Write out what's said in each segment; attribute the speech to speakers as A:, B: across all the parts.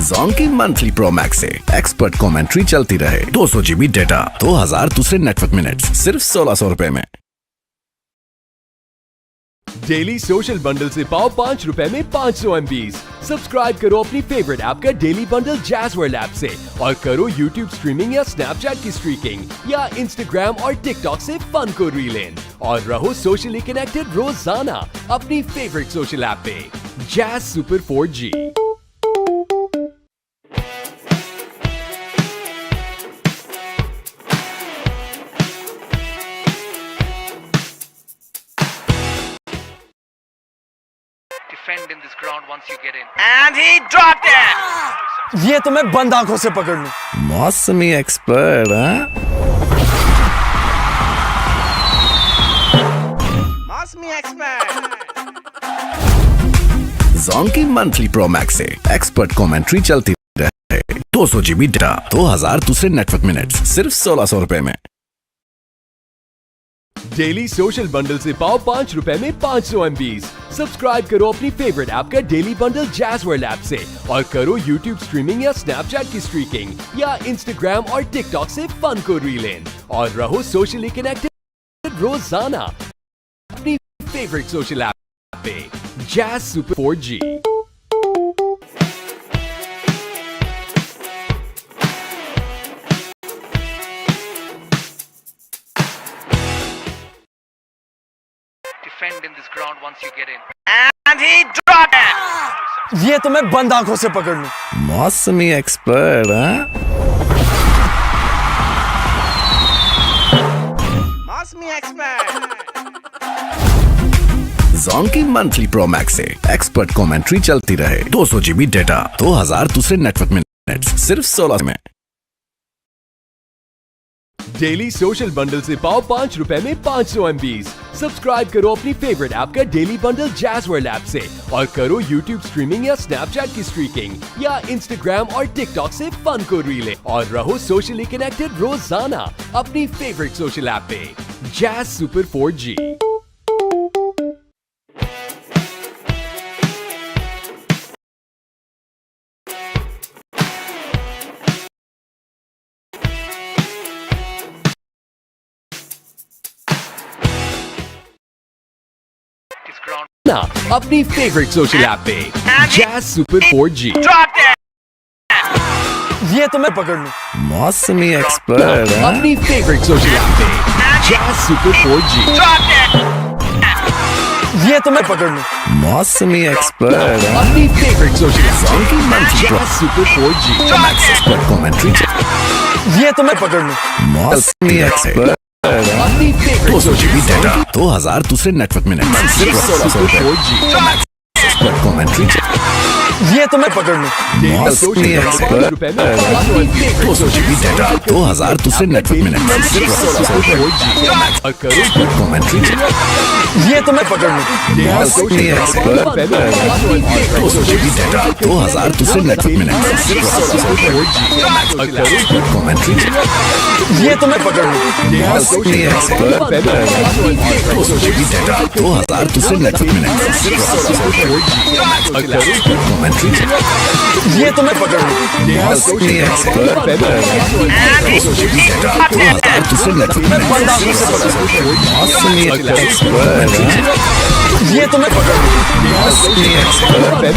A: Zone की monthly pro max से expert commentary चलती रहे, 200 GB डेटा, 2000 दूसरे नेटवर्क मिनट्स, सिर्फ 1600 रुपए में।
B: डेली सोशल बंडल से पाओ 5 रुपए में 500 MBs। सब्सक्राइब करो अपनी फेवरेट ऐप का daily bundle Jazz World app से और करो YouTube स्ट्रीमिंग या स्नैपचैट की स्ट्रीकिंग या Instagram और TikTok से फन को रील इन और रहो सोशली कनेक्टेड रोजाना अपनी फेवरेट सोशल ऐप पे। Jazz super 4G।
C: Defend in this ground once you get in. And he dropped it!
D: ये तो मैं बंद आंखों से पकड़ लूं।
A: मौसमी एक्सपर्ट, हाँ?
C: मौसमी एक्सपर्ट।
A: जोन की मंथली प्रो मैक्स से एक्सपर्ट कमेंट्री चलती रहे, 200 GB डेटा, 2000 दूसरे नेटवर्क मिनट्स, सिर्फ 1600 रुपए में।
B: डेली सोशल बंडल से पाओ 5 रुपए में 500 MBs। सब्सक्राइब करो अपनी फेवरेट ऐप का daily bundle Jazz World app से और करो YouTube स्ट्रीमिंग या स्नैपचैट की स्ट्रीकिंग या Instagram और TikTok से फन को रील इन और रहो सोशली कनेक्टेड रोजाना अपनी फेवरेट सोशल ऐप पे। Jazz super 4G।
C: Defend in this ground once you get in. And he dropped it!
D: ये तो मैं बंद आंखों से पकड़ लूं।
A: मौसमी एक्सपर्ट, हाँ?
C: मौसमी एक्सपर्ट।
A: जोन की मंथली प्रो मैक्स से एक्सपर्ट कमेंट्री चलती रहे, 200 GB डेटा, 2000 दूसरे नेटवर्क मिनट्स, सिर्फ 1600 में।
B: डेली सोशल बंडल से पाओ 5 रुपए में 500 MBs। सब्सक्राइब करो अपनी फेवरेट ऐप का daily bundle Jazz World app से और करो YouTube स्ट्रीमिंग या स्नैपचैट की स्ट्रीकिंग या Instagram और TikTok से फन को रील इन और रहो सोशली कनेक्टेड रोजाना अपनी फेवरेट सोशल ऐप पे। Jazz super 4G। अपनी फेवरेट सोशल ऐप पे। Jazz super 4G।
D: ये तो मैं पकड़ लूं।
A: मौसमी एक्सपर्ट, हाँ?
B: अपनी फेवरेट सोशल ऐप पे। Jazz super 4G।
D: ये तो मैं पकड़ लूं।
A: मौसमी एक्सपर्ट, हाँ?
B: अपनी फेवरेट सोशल ऐप
A: जोन की monthly pro
B: jazz super 4G।
A: Expert commentary,
D: ये तो मैं पकड़ लूं।
A: मौसमी एक्सपर्ट,
B: अपनी फेवरेट
A: 200 GB डेटा, 2000 दूसरे नेटवर्क मिनट्स, सिर्फ 1600 रुपए।
B: 4G।
A: एक्सपर्ट कमेंट्री,
D: ये तो मैं पकड़ लूं।
A: मौसमी एक्सपर्ट, 200 GB डेटा, 2000 दूसरे नेटवर्क मिनट्स, सिर्फ 1600 रुपए।
B: और करो
A: कमेंट्री,
D: ये तो मैं पकड़ लूं।
A: मौसमी एक्सपर्ट, 200 GB डेटा, 2000 दूसरे नेटवर्क मिनट्स, सिर्फ 1600 रुपए।
B: और करो
A: कमेंट्री,
D: ये तो मैं पकड़ लूं।
A: मौसमी एक्सपर्ट, 200 GB डेटा, 2000 दूसरे नेटवर्क मिनट्स, सिर्फ 1600 रुपए।
B: और करो
A: कमेंट्री,
D: ये तो मैं पकड़ लूं।
A: मौसमी एक्सपर्ट, 200 GB डेटा, 2000 दूसरे नेटवर्क मिनट्स, सिर्फ 1600 रुपए। मौसमी एक्सपर्ट,
D: ये तो मैं पकड़ लूं।
A: मौसमी एक्सपर्ट,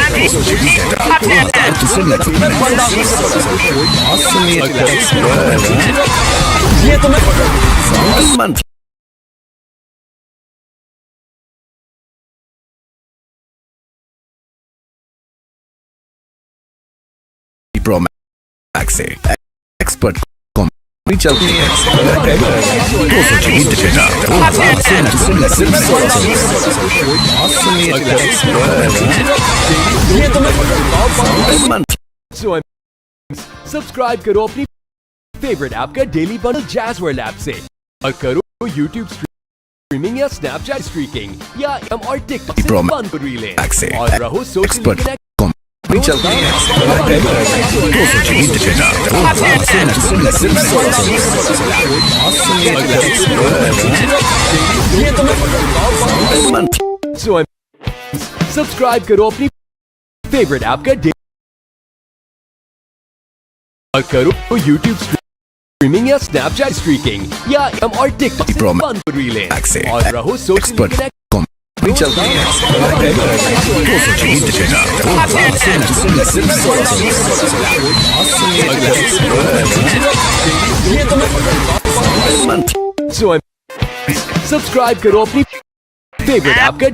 A: 200 GB डेटा, 2000 दूसरे नेटवर्क मिनट्स, सिर्फ 1600 रुपए। मौसमी एक्सपर्ट,
D: ये तो मैं पकड़ लूं।
A: मंथ प्रो मैक्स से एक्सपर्ट कमेंट्री चलती है, 200 GB डेटा, 2000 से नेटवर्क, सिर्फ 1600 रुपए। मौसमी एक्सपर्ट,
D: ये तो मैं पकड़ लूं।
A: मंथ
B: सब्सक्राइब करो अपनी फेवरेट ऐप का daily bundle Jazz World app से और करो YouTube स्ट्रीमिंग या स्नैपचैट स्ट्रीकिंग या और TikTok से फन को रील इन और रहो सोशली कनेक्ट
A: चलती है, 200 GB डेटा, 2000 से नेटवर्क, सिर्फ 1600 रुपए। मौसमी एक्सपर्ट,
D: ये तो मैं पकड़ लूं।
A: मंथ
B: सब्सक्राइब करो अपनी फेवरेट ऐप का और करो यूट्यूब स्ट्रीमिंग या स्नैपचैट स्ट्रीकिंग या और टिकटॉक से फन रीलें और रहो सोशल सब्सक्राइब करो अपनी फेवरेट ऐप का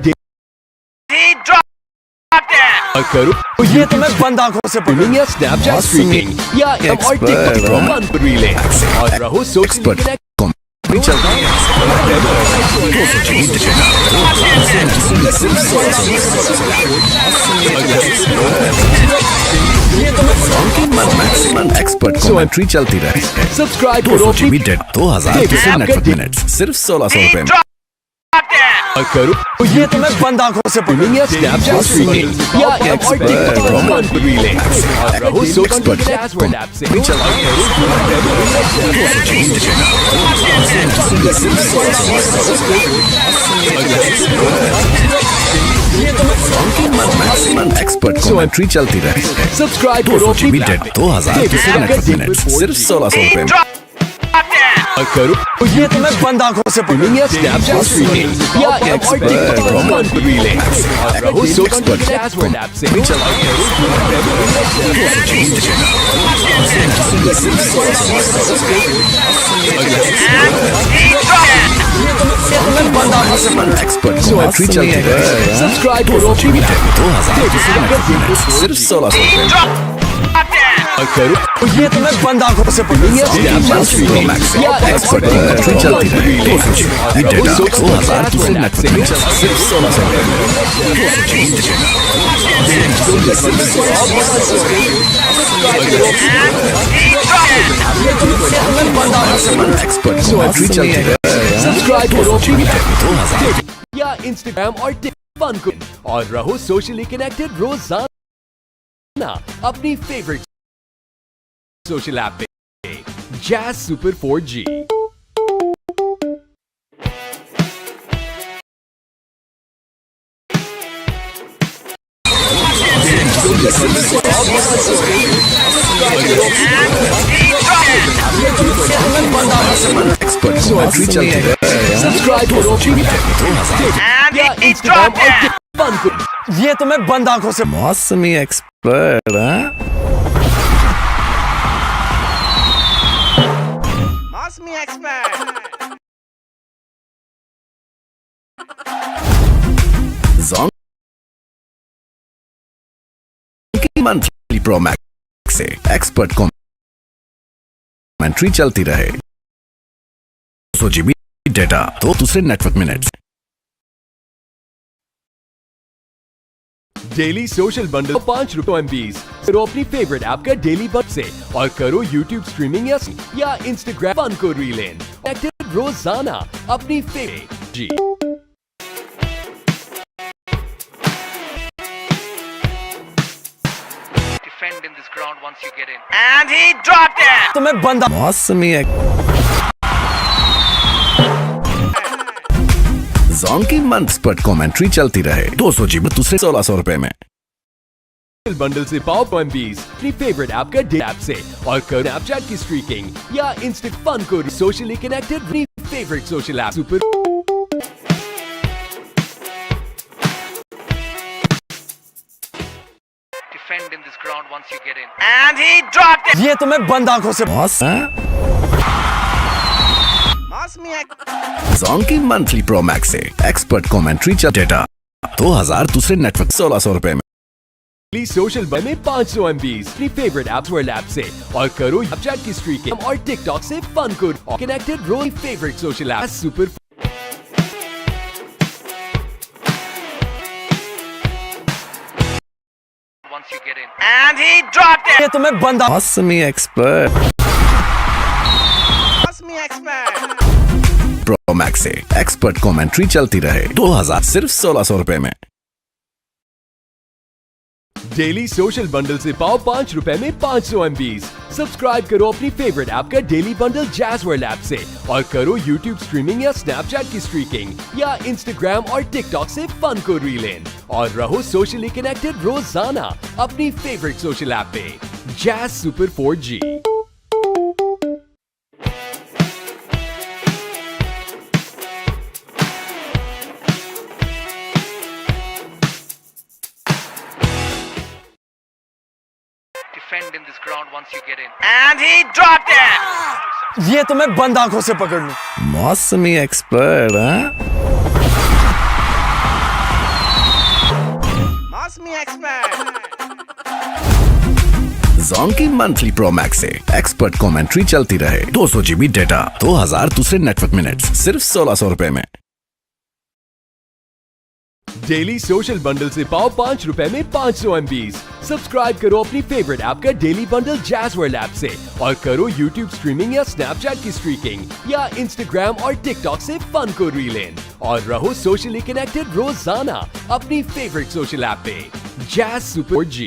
B: और करो
D: ये तो मैं बंद आंखों से
B: स्ट्रीमिंग या स्नैपचैट स्ट्रीमिंग या और टिकटॉक फन रीलें और रहो सोशल
A: मैक्सिमम एक्सपर्ट कमेंट्री चलती रहे।
B: Subscribe
A: 200 GB data 2000 network minutes सिर्फ 1600 रुपए में।
B: और करो
D: ये तो मैं बंद आंखों से
B: स्ट्रीमिंग या स्नैपचैट स्ट्रीमिंग या और टिकटॉक फन रीलें और रहो सोशल जैज़वर्ल्ड ऐप से
A: मैक्सिमम एक्सपर्ट कमेंट्री चलती रहे।
B: Subscribe
A: 200 GB data 2000 network minutes सिर्फ 1600 रुपए में।
B: और करो
D: ये तो मैं बंद आंखों से
B: स्ट्रीमिंग या स्नैपचैट स्ट्रीमिंग या और टिकटॉक फन रीलें और रहो सोशल जैज़वर्ल्ड ऐप से
A: एक्सपर्ट कमेंट्री चलती रहे।
B: सब्सक्राइब करो
A: 2000 मिनट्स सिर्फ 1600 रुपए में।
B: और करो
D: ये तो मैं बंद आंखों से
B: या स्नैपचैट स्ट्रीमिंग या
A: एक्सपर्ट कमेंट्री चलती रहे। 200 GB डेटा 2000 नेटवर्क मिनट्स सिर्फ 1600 रुपए में। एक्सपर्ट कमेंट्री चलती रहे।
B: सब्सक्राइब करो
A: 2000
B: या इंस्टाग्राम और टिकटॉक फन को और रहो सोशली कनेक्टेड रोजाना अपनी फेवरेट सोशल ऐप पे Jazz super 4G।
A: Expert commentary चलती रहे।
B: सब्सक्राइब करो या इंस्टाग्राम और टिकटॉक फन को
D: ये तो मैं बंद आंखों से
A: मौसमी एक्सपर्ट मंथली प्रो मैक्स से एक्सपर्ट कमेंट्री चलती रहे। 200 GB डेटा तो दूसरे network minutes.
B: Daily social bundle 5 रुपए MBs करो अपनी फेवरेट ऐप का डेली बंडल से और करो यूट्यूब स्ट्रीमिंग या इंस्टाग्राम फन को रीलें एक्टिव रोजाना अपनी फेवरेट जी।
C: Defend in this ground once you get in. And he dropped it!
D: तो मैं बंद
A: मौसमी जोन की मंथ स्पर्ट कमेंट्री चलती रहे। 200 GB दूसरे 1600 रुपए में।
B: बंडल से पाओ MBs अपनी फेवरेट ऐप का डे ऐप से और करो स्नैपचैट की स्ट्रीकिंग या इंस्टा फन को सोशली कनेक्टेड अपनी favourite social app super
C: Defend in this ground once you get in. And he dropped it!
D: ये तो मैं बंद आंखों से
A: जोन की मंथली प्रो मैक्स से एक्सपर्ट कमेंट्री डेटा 2000 दूसरे नेटवर्क 1600 रुपए में।
B: सोशल बन में 500 MBs अपनी फेवरेट ऐप्स वर्ल्ड ऐप से और करो स्नैपचैट की स्ट्रीकिंग और टिकटॉक से फन को connected role favourite social app super
C: once you get in. And he dropped it!
D: ये तो मैं बंद
A: मौसमी एक्सपर्ट प्रो मैक्स से एक्सपर्ट कमेंट्री चलती रहे। 2000 सिर्फ 1600 रुपए में।
B: डेली सोशल बंडल से पाओ ₹5 में 500 MBs। सब्सक्राइब करो अपनी फेवरेट ऐप का डेली बंडल जैज़वर्ल्ड ऐप से और करो यूट्यूब स्ट्रीमिंग या स्नैपचैट की स्ट्रीकिंग या इंस्टाग्राम और टिकटॉक से फन को रील इन और रहो सोशली कनेक्टेड रोजाना अपनी फेवरेट सोशल ऐप पे। Jazz super 4G।
C: Defend in this ground once you get in. And he dropped it!
D: ये तो मैं बंद आंखों से पकड़ लूं।
A: मौसमी एक्सपर्ट, हाँ?
C: Mosmi expert!
A: जोंकी मंथली प्रो मैक्स से एक्सपर्ट कमेंट्री चलती रहे, 200 GB डेटा, 2000 दूसरे नेटवर्क मिनट्स, सिर्फ ₹1600 में।
B: डेली सोशल बंडल से पाओ ₹5 में 500 MBs। सब्सक्राइब करो अपनी फेवरेट ऐप का डेली बंडल जैज़वर्ल्ड ऐप से और करो यूट्यूब स्ट्रीमिंग या स्नैपचैट की स्ट्रीकिंग या इंस्टाग्राम और टिकटॉक से फन को रील इन और रहो सोशली कनेक्टेड रोजाना अपनी फेवरेट सोशल ऐप पे। Jazz super 4G।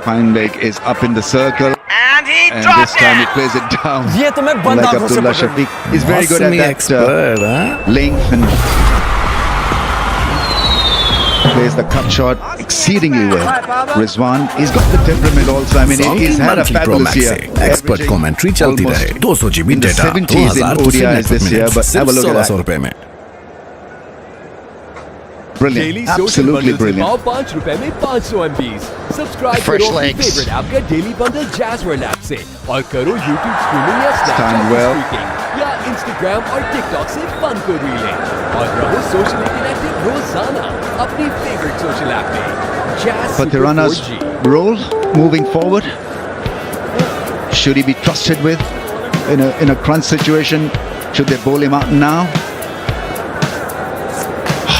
E: Hind leg is up in the circle,
C: And he
E: and
C: dropped
E: this time he
C: it!
E: plays it down.
D: ये तो मैं बंद
E: Like
D: आंखों से
E: Abdullah
D: पकड़ लूं।
E: Shafique. He's very good at
A: मौसमी
E: that
A: एक्सपर्ट, हाँ?
E: length and plays the cut shot exceedingly well. Rizwan, he's got the temperament also. I mean,
A: जोंकी
E: he's had a
A: monthly pro
E: fabulous
A: max
E: year.
A: से expert
E: Averaging
A: commentary चलती
E: almost
A: रहे, 200 GB
E: in the
A: data,
E: 70s in
A: 2000 दूसरे
E: ODIs
A: network
E: this year,
A: minutes,
E: but
A: सिर्फ
E: have a look at that.
A: ₹1600 में।
E: Brilliant,
B: daily social
E: absolutely
B: bundle से पाओ
E: brilliant.
B: ₹5 में 500 MBs। Subscribe
F: Fresh
B: करो अपनी
F: legs.
B: फेवरेट ऐप का डेली बंडल जैज़वर्ल्ड ऐप से और करो यूट्यूब स्ट्रीमिंग या
E: Stand
B: स्नैपचैट की
E: well.
B: स्ट्रीकिंग या इंस्टाग्राम और टिकटॉक से फन को रील इन और रहो सोशली कनेक्टेड रोजाना अपनी फेवरेट सोशल ऐप पे। Jazz super
E: Patthum's
B: 4G।
E: role moving forward. Should he be trusted with in a crunch situation? Should they bowl him out now?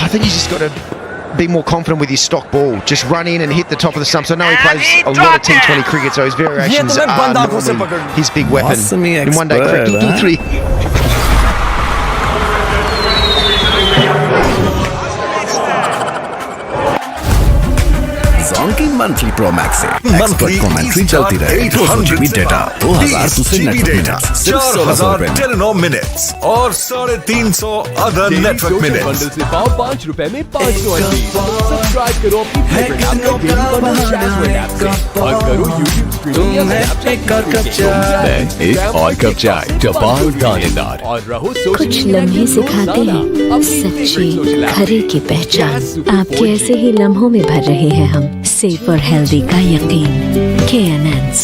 F: I think he's just got to be more confident with his stock ball. Just run in and hit the top of the stumps. I know he
C: And
F: plays
C: he
F: a lot of
C: dropped it.
F: T20 cricket, so his variations
D: ये तो मैं
F: are
D: बंद आंखों से पकड़
F: normally
D: लूं।
F: his big weapon
A: मौसमी
F: in one day
A: expert,
F: cricket.
A: हाँ?
E: 2-3.
A: जोंकी मंथली प्रो मैक्स से एक्सपर्ट कमेंट्री चलती रहे, 200 GB डेटा, 2000 दूसरे नेटवर्क मिनट्स, सिर्फ ₹1600 में।
G: 4,009 minutes और 350 other
B: daily
G: network
B: social bundle
G: minutes.
B: से पाओ ₹5 में 500 MBs। सब्सक्राइब करो अपनी फेवरेट ऐप का डेली बंडल जैज़वर्ल्ड ऐप से और करो यूट्यूब स्ट्रीमिंग या स्नैपचैट की स्ट्रीकिंग या
H: एक और कप चाय, टपाल दानेदार।
B: और रहो
I: कुछ
B: सोशली
I: लम्हे
B: कनेक्टेड
I: सिखाते
B: रोजाना
I: हैं
B: अपनी
I: सच्चे
B: फेवरेट सोशल ऐप
I: खरे
B: पे।
I: की पहचान।
B: जैज़ सुपर
I: आपके
B: 4G।
I: ऐसे ही लम्हों में भर रहे हैं हम सेफ और हेल्दी का यकीन। KNNs।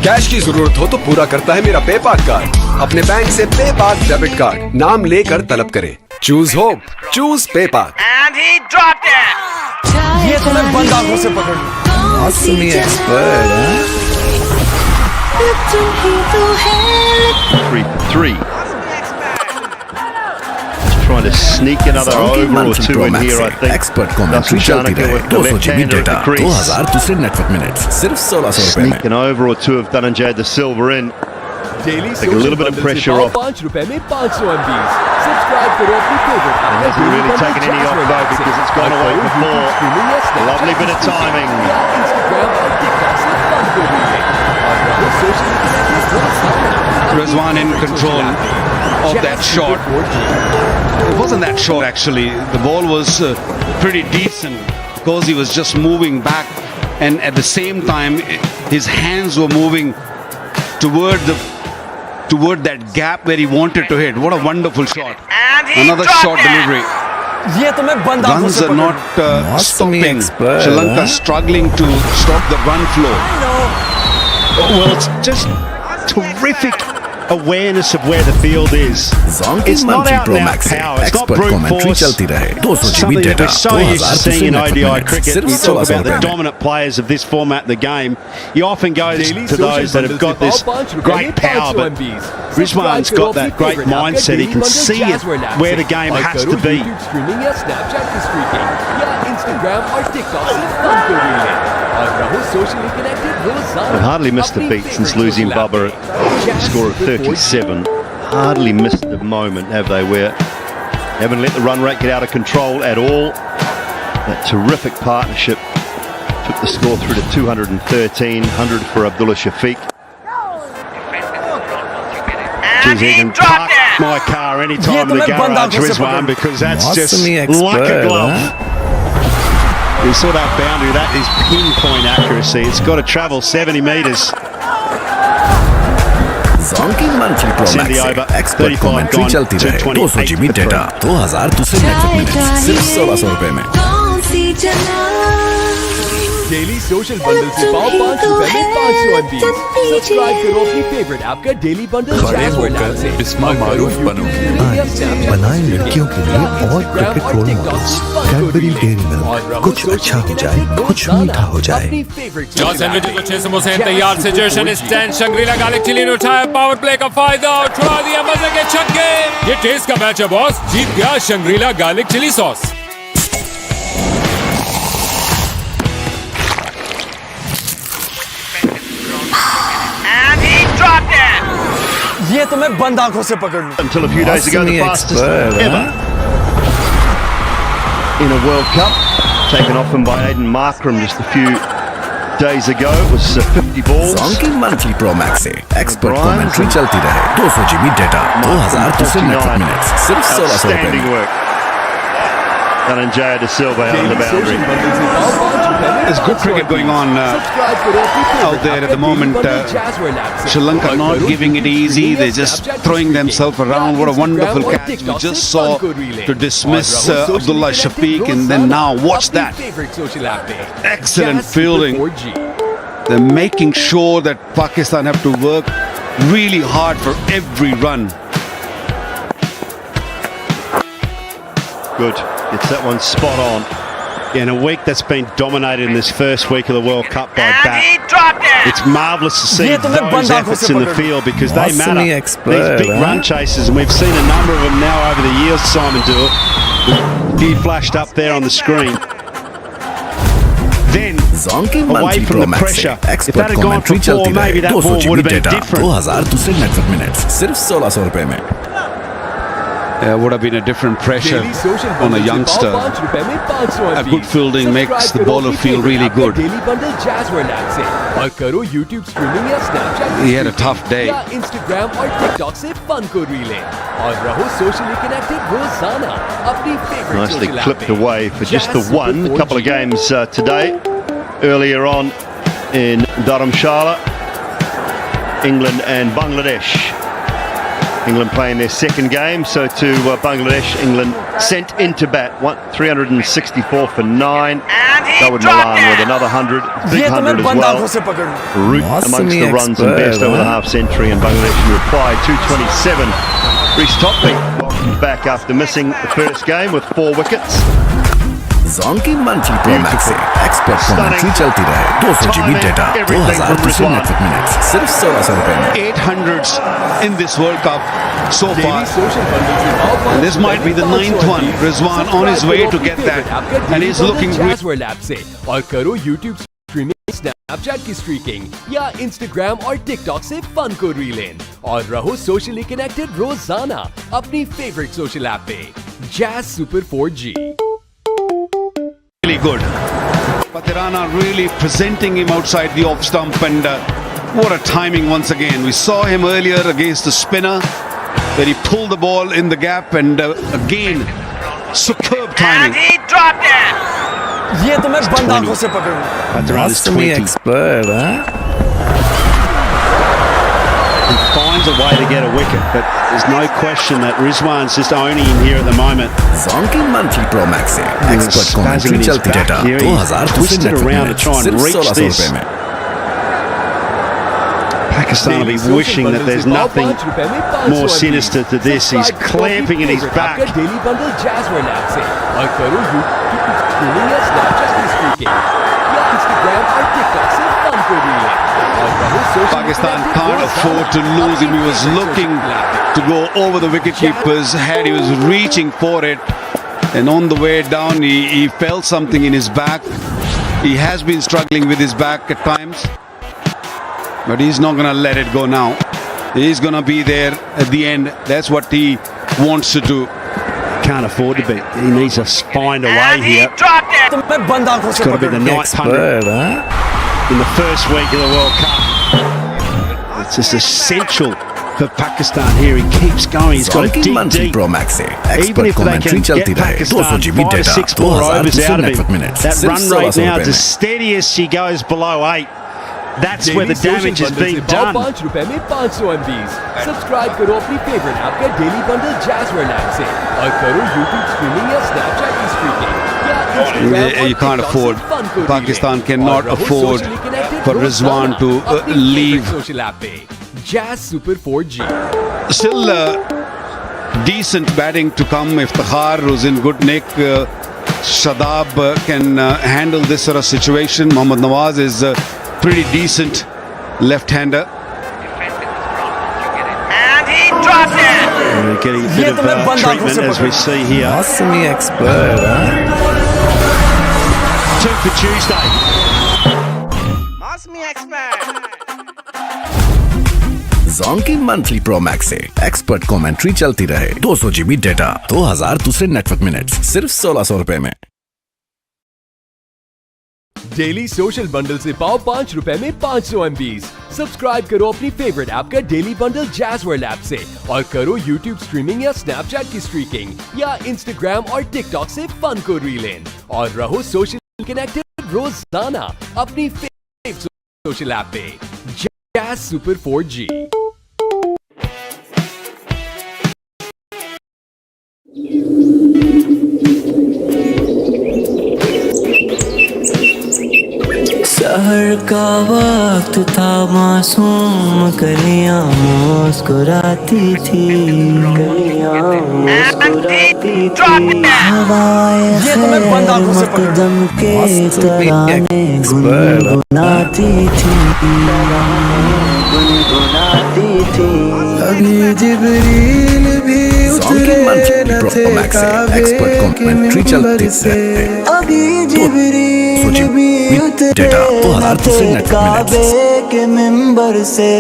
H: कैश की जरूरत हो तो पूरा करता है मेरा पे पाक कार्ड। अपने बैंक से पे पाक डेबिट कार्ड नाम लेकर तलब करें। चूज होप, चूज पे पाक।
C: And he dropped it!
D: ये तो मैं बंद आंखों से पकड़ लूं।
A: मौसमी एक्सपर्ट, हाँ?
J: 3 for 3. Trying to sneak another
A: जोंकी
J: over or
A: monthly
J: two
A: pro
J: in
A: max
J: here, I
A: से
J: think.
A: एक्सपर्ट कमेंट्री चलती
J: Nissanka
A: रहे,
J: with the
A: 200
J: left
A: GB
J: hander at
A: data,
J: the crease.
A: 2000 दूसरे नेटवर्क मिनट्स, सिर्फ ₹1600 में।
J: Sneak an over or two of Dhananjaya the silver in.
B: Daily
J: Take a little bit of pressure off.
B: ₹5 में 500 MBs। Subscribe करो अपनी favourite app का
J: Hasn't
B: daily
J: really
B: bundle
J: taken any off
B: जैज़वर्ल्ड
J: though
B: app से
J: because it's gone
B: और
J: away
B: करो
J: before.
B: YouTube streaming या Snapchat
J: Lovely bit of
B: की streaking
J: timing.
B: या इंस्टाग्राम और टिकटॉक से फन को रील इन और रहो सोशली कनेक्टेड रोजाना।
K: Rizwan in control of that shot. It wasn't that short actually. The ball was pretty decent because he was just moving back, and at the same time his hands were moving toward that gap where he wanted to hit. What a wonderful shot!
C: And he
K: Another
C: dropped
K: short
C: it!
K: delivery.
D: ये तो मैं बंद आंखों
K: Runs
D: से
K: are
D: पकड़ लूं।
K: not
A: Mosmi
K: stopping.
A: expert,
K: Sri Lanka
A: huh?
K: struggling to stop the run flow.
J: Well, it's just terrific awareness of where the field is.
A: जोंकी
J: It's not
A: monthly
J: out
A: pro
J: and out
A: max से
J: power. It's not
A: expert
J: brute
A: commentary
J: force.
A: चलती रहे, 200 GB
J: Something that
A: data,
J: we're so used
A: 2000
J: to seeing
A: दूसरे
J: in
A: network
J: ODI
A: minutes,
J: cricket.
A: सिर्फ
J: We talk about the
A: 1600 में।
J: dominant players of this format of the game. He often goes
B: daily
J: to those that have got this great power, but Rizwan's got that great mindset. He can see it where the game has to be.
B: Streaming या Snapchat की streaking या Instagram और TikTok से fun को reel इन और रहो socially connected रोजाना।
J: I've hardly missed a beat since losing Babar at a score of 37. Hardly missed a moment, have they, where haven't let the run rate get out of control at all. That terrific partnership took the score through to 213, 100 for Abdullah Shafique.
C: And he
J: can
C: dropped
J: park
C: it!
J: my car anytime in the garage, Rizwan, because that's just like a glove. You saw that boundary, that is pinpoint accuracy. It's got to travel 70 metres.
A: Zonky Monthly Pro
J: Send the
A: Max
J: over,
A: से expert
J: 35
A: commentary
J: gone,
A: चलती रहे 200 GB data 2000 दूसरे network minute सिर्फ 1600 रुपए में।
B: Daily social bundle से पाओ 5 रुपए में 500 MB। सब्सक्राइब करो अपनी फेवरेट ऐप का daily bundle Jazz World app से।
L: इसमें मारूफ बनो।
M: बनाए लड़कियों के लिए और cricket role models. Cadbury Dairy Milk, कुछ अच्छा हो जाए, कुछ मीठा हो जाए।
N: जॉन सैंडविच को 6 समोसे हैं तैयार से जर्शन स्टैंड शंग्रीला गार्लिक चिली ने उठाया पावर प्ले का फायदा, उठा दिया मजे के छक्के। ये टेस्ट का मैच है बॉस, जीत गया Shangrila garlic chilli sauce.
C: And he dropped it!
D: ये तो मैं बंद आंखों से पकड़ लूं।
J: Until a few days ago, the fastest ever in a World Cup, taken off him by Aiden Markram just a few days ago. It was 50 balls.
A: Zonky Monthly Pro Max से expert commentary चलती रहे 200 GB data 2000 दूसरे network minute सिर्फ 1600 रुपए
J: Outstanding
A: में।
J: work. Dhananjaya de Silva out on the boundary.
K: There's good cricket going on out there at the moment. Sri Lanka not giving it easy. They're just throwing themselves around. What a wonderful catch we just saw to dismiss Abdullah Shafique, and then now watch that. Excellent fielding. They're making sure that Pakistan have to work really hard for every run.
J: Good. It's that one spot on. In a week that's been dominated in this first week of the World Cup by bat. It's marvellous to see those efforts in the field because they matter. These big run chases, and we've seen a number of them now over the years, Simon Dewar. He flashed up there on the screen. Then, away from the pressure, if that had gone for 4, maybe that ball would have been different.
A: 2000 दूसरे network minute सिर्फ 1600 रुपए में।
K: Would have been a different pressure on a youngster. A good fielding makes the bowler feel really good. He had a tough day.
B: Instagram और TikTok से fun को रीलें और रहो socially connected रोजाना अपनी favorite
J: Nicely
B: social
J: clipped
B: app पे।
J: away for just the one. A couple of games today. Earlier on in Dharamshala, England and Bangladesh. England playing their second game, so to Bangladesh, England sent into bat 364 for 9. Dawood Malan with another 100, big 100 as well. Root amongst the runs and best over the half century, and Bangladesh in reply 227. Reece Topley welcomed back after missing the first game with 4 wickets.
A: Zonky Monthly Pro Max से expert commentary चलती रहे 200 GB data 2000 दूसरे network minute सिर्फ 1600 रुपए में।
K: 800s in this World Cup so far, and this might be the 9th one. Rizwan on his way to get that, and he's looking great.
B: और करो YouTube streaming, Snapchat की streaking या Instagram और TikTok से fun को रीलें और रहो सोशली कनेक्टेड रोजाना अपनी फेवरेट सोशल ऐप पे। Jazz super 4G
K: Really good. Perera really presenting him outside the off stump, and what a timing once again. We saw him earlier against the spinner where he pulled the ball in the gap, and again superb timing.
C: And he dropped it!
D: ये तो मैं बंद आंखों से पकड़ लूं।
J: Perera's 20.
A: expert,
J: He finds a way to get a wicket, but there's no question that Rizwan's just owning him here at the moment.
A: Zonky Monthly Pro Max से expert commentary चलती डेटा 2000 दूसरे
J: twisted around to
A: network
J: try
A: minute
J: and
A: सिर्फ
J: reach
A: 1600
J: this.
A: रुपए में।
J: Pakistan will be wishing that there's nothing more sinister to this. He's clamping in his back.
B: Daily bundle Jazz World app से और करो YouTube streaming या Snapchat की streaking या Instagram और TikTok से फन को रीलें और रहो social
K: Pakistan can't afford to lose him. He was looking to go over the wicketkeepers, he was reaching for it, and on the way down he felt something in his back. He has been struggling with his back at times, but he's not going to let it go now. He's going to be there at the end. That's what he wants to do.
J: Can't afford to be. He needs to find a way here. It's got to be the 900 in the first week of the World Cup. It's just essential for Pakistan here. He keeps going. He's got to dig deep. Even if they can get Pakistan 5 or 6 more overs out of him, that run rate now is as steady as she goes below 8. That's where the damage has been done.
B: ₹5 में 500 MBs। Subscribe करो अपनी favourite app का daily bundle Jazz World app से और करो YouTube streaming या Snapchat की streaming या Instagram।
K: You can't afford. Pakistan cannot afford for Rizwan to leave.
B: Social app पे Jazz Super 4G।
K: Still decent batting to come. Iftikhar, who's in good nick. Shadab can handle this sort of situation. Mohammad Nawaz is pretty decent left-hander.
C: And he dropped it!
J: Getting a bit of treatment as we see here. Two for Tuesday.
C: Must me expert!
A: Zon की monthly pro max से expert commentary चलती रहे 200 GB data 2000 दूसरे network minutes सिर्फ ₹1600 में।
B: Daily social bundle से पाओ ₹5 में 500 MBs। सब्सक्राइब करो अपनी फेवरेट ऐप का डेली बंडल जैज़वर्ल्ड ऐप से और करो YouTube स्ट्रीमिंग या Snapchat की स्ट्रीकिंग या Instagram और TikTok से फन को रील इन और रहो सोशल कनेक्टेड रोजाना अपनी फेवरेट सोशल ऐप पे जैज़ सुपर 4G।
L: सहर का वक्त था मासूम कलियां मुस्कुराती थी हवाएं मकदम के तराने गुनगुनाती थी अभी जिब्रील भी उतरे न थे काबे के मिंबर से अभी जिब्रील भी उतरे न थे काबे के मिंबर से।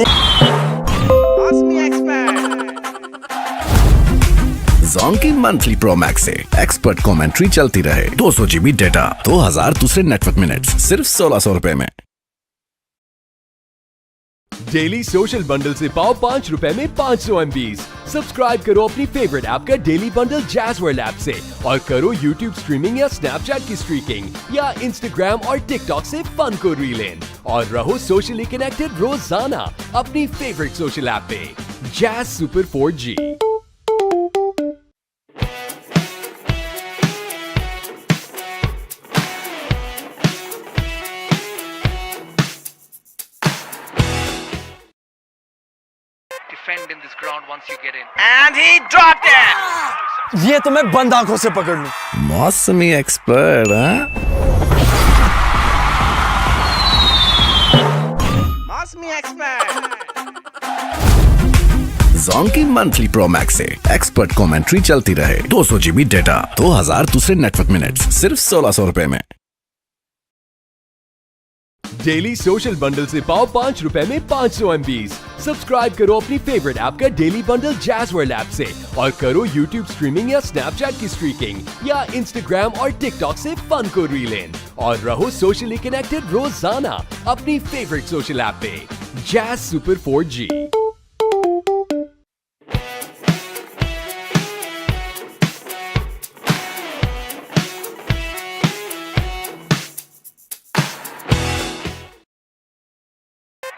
A: Zon की मंथली प्रो मैक्स से एक्सपर्ट कमेंट्री चलती रहे 200 GB डेटा 2000 दूसरे नेटवर्क मिनट्स सिर्फ ₹1600 में।
B: डेली सोशल बंडल से पाओ ₹5 में 500 MBs। सब्सक्राइब करो अपनी फेवरेट ऐप का डेली बंडल जैज़वर्ल्ड ऐप से और करो YouTube स्ट्रीमिंग या Snapchat की स्ट्रीकिंग या Instagram और TikTok से फन को रील इन और रहो सोशली कनेक्टेड रोजाना अपनी फेवरेट सोशल ऐप पे Jazz super 4G।
C: Defend in this ground once you get in. And he dropped it!
D: ये तो मैं बंद आंखों से पकड़ लूं।
A: मौसमी expert
C: Must me expert!
A: Zon की मंथली प्रो मैक्स से एक्सपर्ट कमेंट्री चलती रहे 200 GB डेटा 2000 दूसरे नेटवर्क मिनट्स सिर्फ ₹1600 में।
B: डेली सोशल बंडल से पाओ ₹5 में 500 MBs। सब्सक्राइब करो अपनी फेवरेट ऐप का डेली बंडल जैज़वर्ल्ड ऐप से और करो YouTube स्ट्रीमिंग या Snapchat की स्ट्रीकिंग या Instagram और TikTok से फन को रील इन और रहो सोशली कनेक्टेड रोजाना अपनी फेवरेट सोशल ऐप पे Jazz super 4G।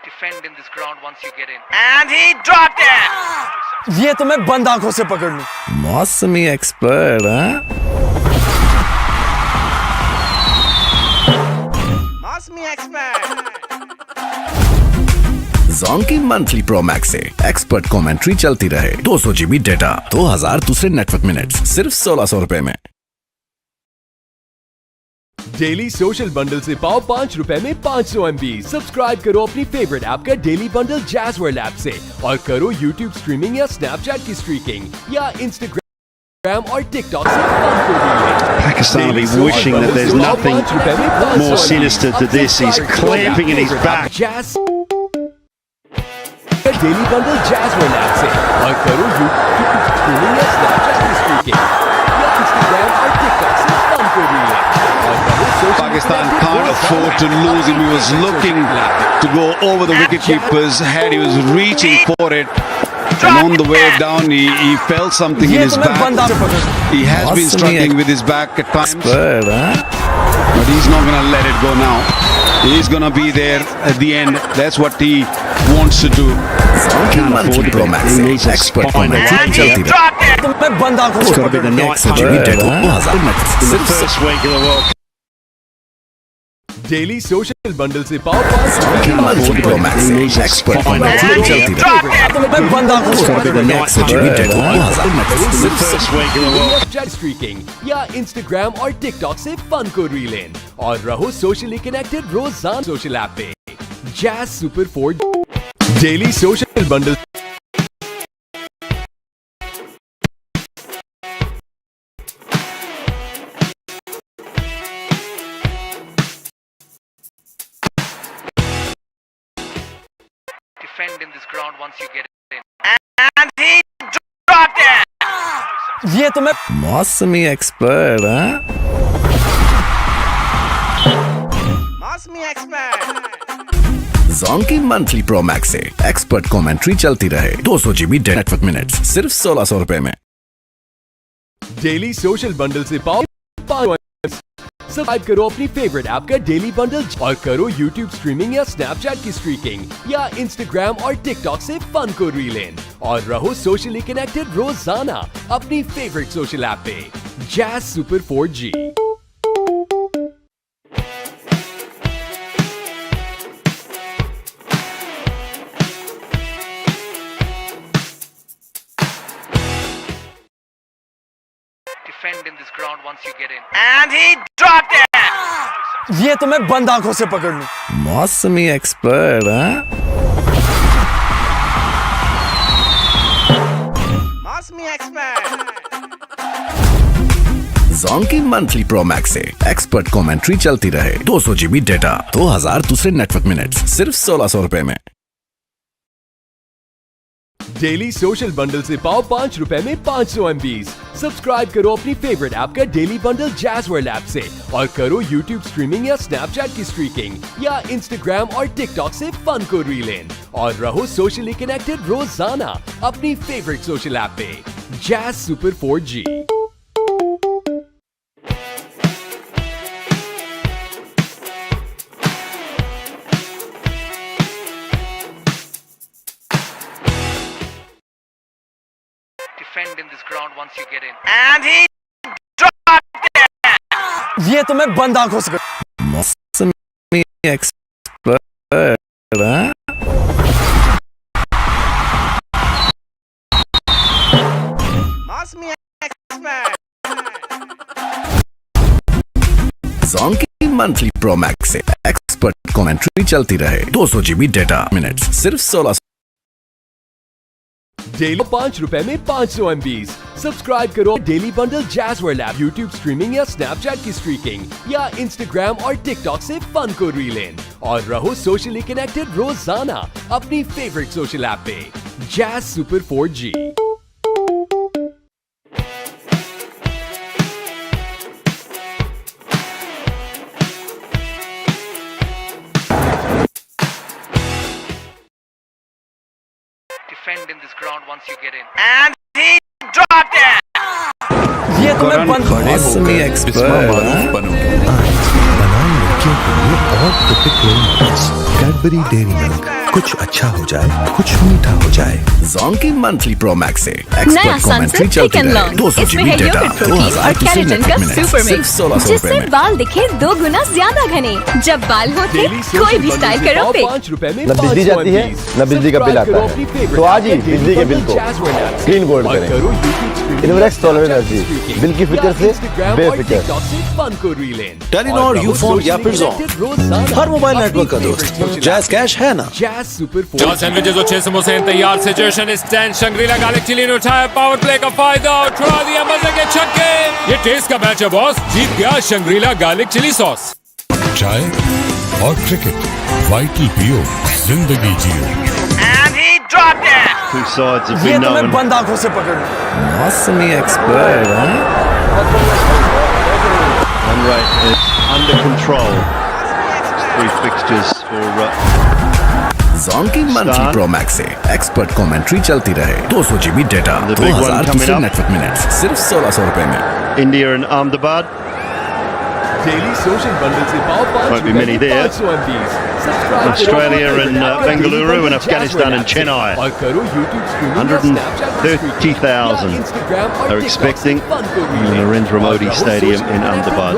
C: Defend in this ground once you get in. And he dropped it!
D: ये तो मैं बंद आंखों से पकड़ लूं।
A: मौसमी expert
C: Must me expert!
A: Zon की मंथली प्रो मैक्स से एक्सपर्ट कमेंट्री चलती रहे 200 GB डेटा 2000 दूसरे नेटवर्क मिनट्स सिर्फ ₹1600 में।
B: डेली सोशल बंडल से पाओ ₹5 में 500 MBs। सब्सक्राइब करो अपनी फेवरेट ऐप का डेली बंडल जैज़वर्ल्ड ऐप से और करो YouTube स्ट्रीमिंग या Snapchat की स्ट्रीकिंग या Instagram और टिकटॉक से फन को रीलें।
J: Pakistan will be wishing that there's nothing more sinister to this. He's clamping in his back.
B: Daily bundle Jazz World app से और करो यूट्यूब स्ट्रीमिंग या स्नैपचैट की स्ट्रीकिंग या इंस्टाग्राम और टिकटॉक से फन को रीलें।
K: Pakistan can't afford to lose him. He was looking to go over the wicketkeeper's head. He was reaching for it. And on the way down, he felt something in his back. He has been struggling with his back at times. But he's not going to let it go now. He's going to be there at the end. That's what he wants to do.
J: Can't afford to be. He needs a spine. It's got to be the night punch in the first week of the World Cup.
B: Daily social bundle से पाओ streaking या Instagram और TikTok से fun को रीलें और रहो socially connected रोजाना सोशल ऐप पे Jazz super 4 daily social bundle.
C: Defend in this ground once you get in. And he dropped it!
D: ये तो मैं
L: मौसमी एक्सपर्ट हाँ?
C: मौसमी एक्सपर्ट
L: जोंकी मंथली प्रो मैक्स से एक्सपर्ट कमेंट्री चलती रहे 200 GB नेटवर्क मिनट्स सिर्फ 1600 रुपए में।
B: डेली सोशल बंडल से पाओ सब्सक्राइब करो अपनी फेवरेट ऐप का डेली बंडल और करो यूट्यूब स्ट्रीमिंग या स्नैपचैट की स्ट्रीकिंग या इंस्टाग्राम और टिकटॉक से फन को रीलें और रहो सोशली कनेक्टेड रोजाना अपनी फेवरेट सोशल ऐप पे Jazz super 4G।
C: Defend in this ground once you get in. And he dropped it!
D: ये तो मैं बंद आंखों से पकड़ लूं।
L: मौसमी एक्सपर्ट हाँ?
C: मौसमी एक्सपर्ट
L: जोंकी मंथली प्रो मैक्स से एक्सपर्ट कमेंट्री चलती रहे 200 GB डेटा 2000 दूसरे नेटवर्क मिनट्स सिर्फ 1600 रुपए में।
B: डेली सोशल बंडल से पाओ 5 रुपए में 500 MBs। सब्सक्राइब करो अपनी फेवरेट ऐप का डेली बंडल जैज़वर ऐप से और करो यूट्यूब स्ट्रीमिंग या स्नैपचैट की स्ट्रीकिंग या इंस्टाग्राम और टिकटॉक से फन को रीलें और रहो सोशली कनेक्टेड रोजाना अपनी फेवरेट सोशल ऐप पे Jazz super 4G।
C: Defend in this ground once you get in. And he dropped it!
D: ये तो मैं बंद आंखों से
L: मौसमी एक्सपर्ट हाँ?
C: मौसमी एक्सपर्ट
L: जोंकी मंथली प्रो मैक्स से एक्सपर्ट कमेंट्री चलती रहे 200 GB डेटा मिनट्स सिर्फ 1600।
B: डेली 5 रुपए में 500 MBs। सब्सक्राइब करो daily bundle Jazz World app YouTube streaming या स्नैपचैट की स्ट्रीकिंग या इंस्टाग्राम और टिकटॉक से फन को रीलें और रहो सोशली कनेक्टेड रोजाना अपनी फेवरेट सोशल ऐप पे Jazz super 4G।
C: Defend in this ground once you get in. And he dropped it!
D: ये तो मैं बंद
L: मौसमी एक्सपर्ट
M: बनाए लड़कियों के लिए और typical role models. Cadbury Dairy Milk कुछ अच्छा हो जाए कुछ मीठा हो जाए।
L: जोंकी मंथली प्रो मैक्स से
I: नया
L: एक्सपर्ट कमेंट्री
I: सनसेट
L: चलती
I: चिकन
L: रहे
I: लॉन्ग
L: 200
I: इसमें
L: GB
I: है
L: डेटा
I: योगर्ट प्रोटीन और केराटिन का सुपर मिक्स
L: 1600 रुपए
I: जिससे
L: में।
I: बाल दिखे 2 गुना ज्यादा घने। जब बाल होते कोई भी स्टाइल करो पे
B: 5 रुपए में
O: न बिजली जाती है न बिजली का बिल आता है, तो आज ही बिजली के बिल को ग्रीन गोल्ड करें।
B: इन्वेस्ट टॉलर एनर्जी दिल की फिक्र से बेफिक्र
L: टेलीनॉर यूफोन या फिर जोन हर मोबाइल नेटवर्क का दोस्त जैज कैश है ना।
N: चार सैंडविचेस और 6 समोसे हैं तैयार। Situation stand Shangrila garlic chilli ने उठाया पावर प्ले का फायदा, उठा दिया मजे के छक्के। ये टेस्ट का मैच है बॉस, जीत गया शंग्रीला गार्लिक चिली सॉस।
M: चाय और क्रिकेट वाइटल पियो जिंदगी जियो।
J: Two sides have
D: ये
J: been
D: तो मैं
J: known.
D: बंद आंखों से पकड़ लूं।
A: मौसमी expert
J: Run rate is under control. 3 fixtures for
A: zone की मंथली प्रो मैक्स से एक्सपर्ट कमेंट्री चलती रहे। 200 GB data,
J: The big one
A: 2000
J: coming
A: दूसरे
J: up.
A: नेटवर्क मिनट्स सिर्फ 1600 रुपए में।
J: India and Ahmedabad.
B: Daily social bundle से पाओ 5
J: Won't be many there. Australia and Bengaluru and Afghanistan and Chennai. 130,000 are expecting in Narendra Modi Stadium in Ahmedabad.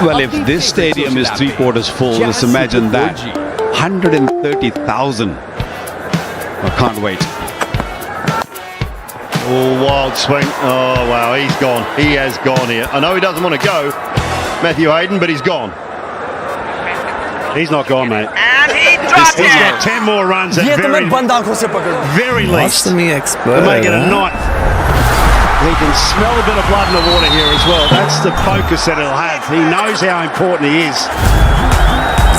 K: Well, if this stadium is 3/4 full, just imagine that. 130,000. I can't wait.
J: Oh, wild swing. Oh, wow, he's gone. He has gone here. I know he doesn't want to go, Matthew Hayden, but he's gone.
K: He's not gone, mate.
J: He's got 10 more runs at
D: ये तो मैं
J: very,
D: बंद आंखों से पकड़ लूं।
J: very least.
A: मौसमी
J: To
A: expert
J: make it a night. He can smell a bit of blood in the water here as well. That's the focus that he'll have. He knows how important he is.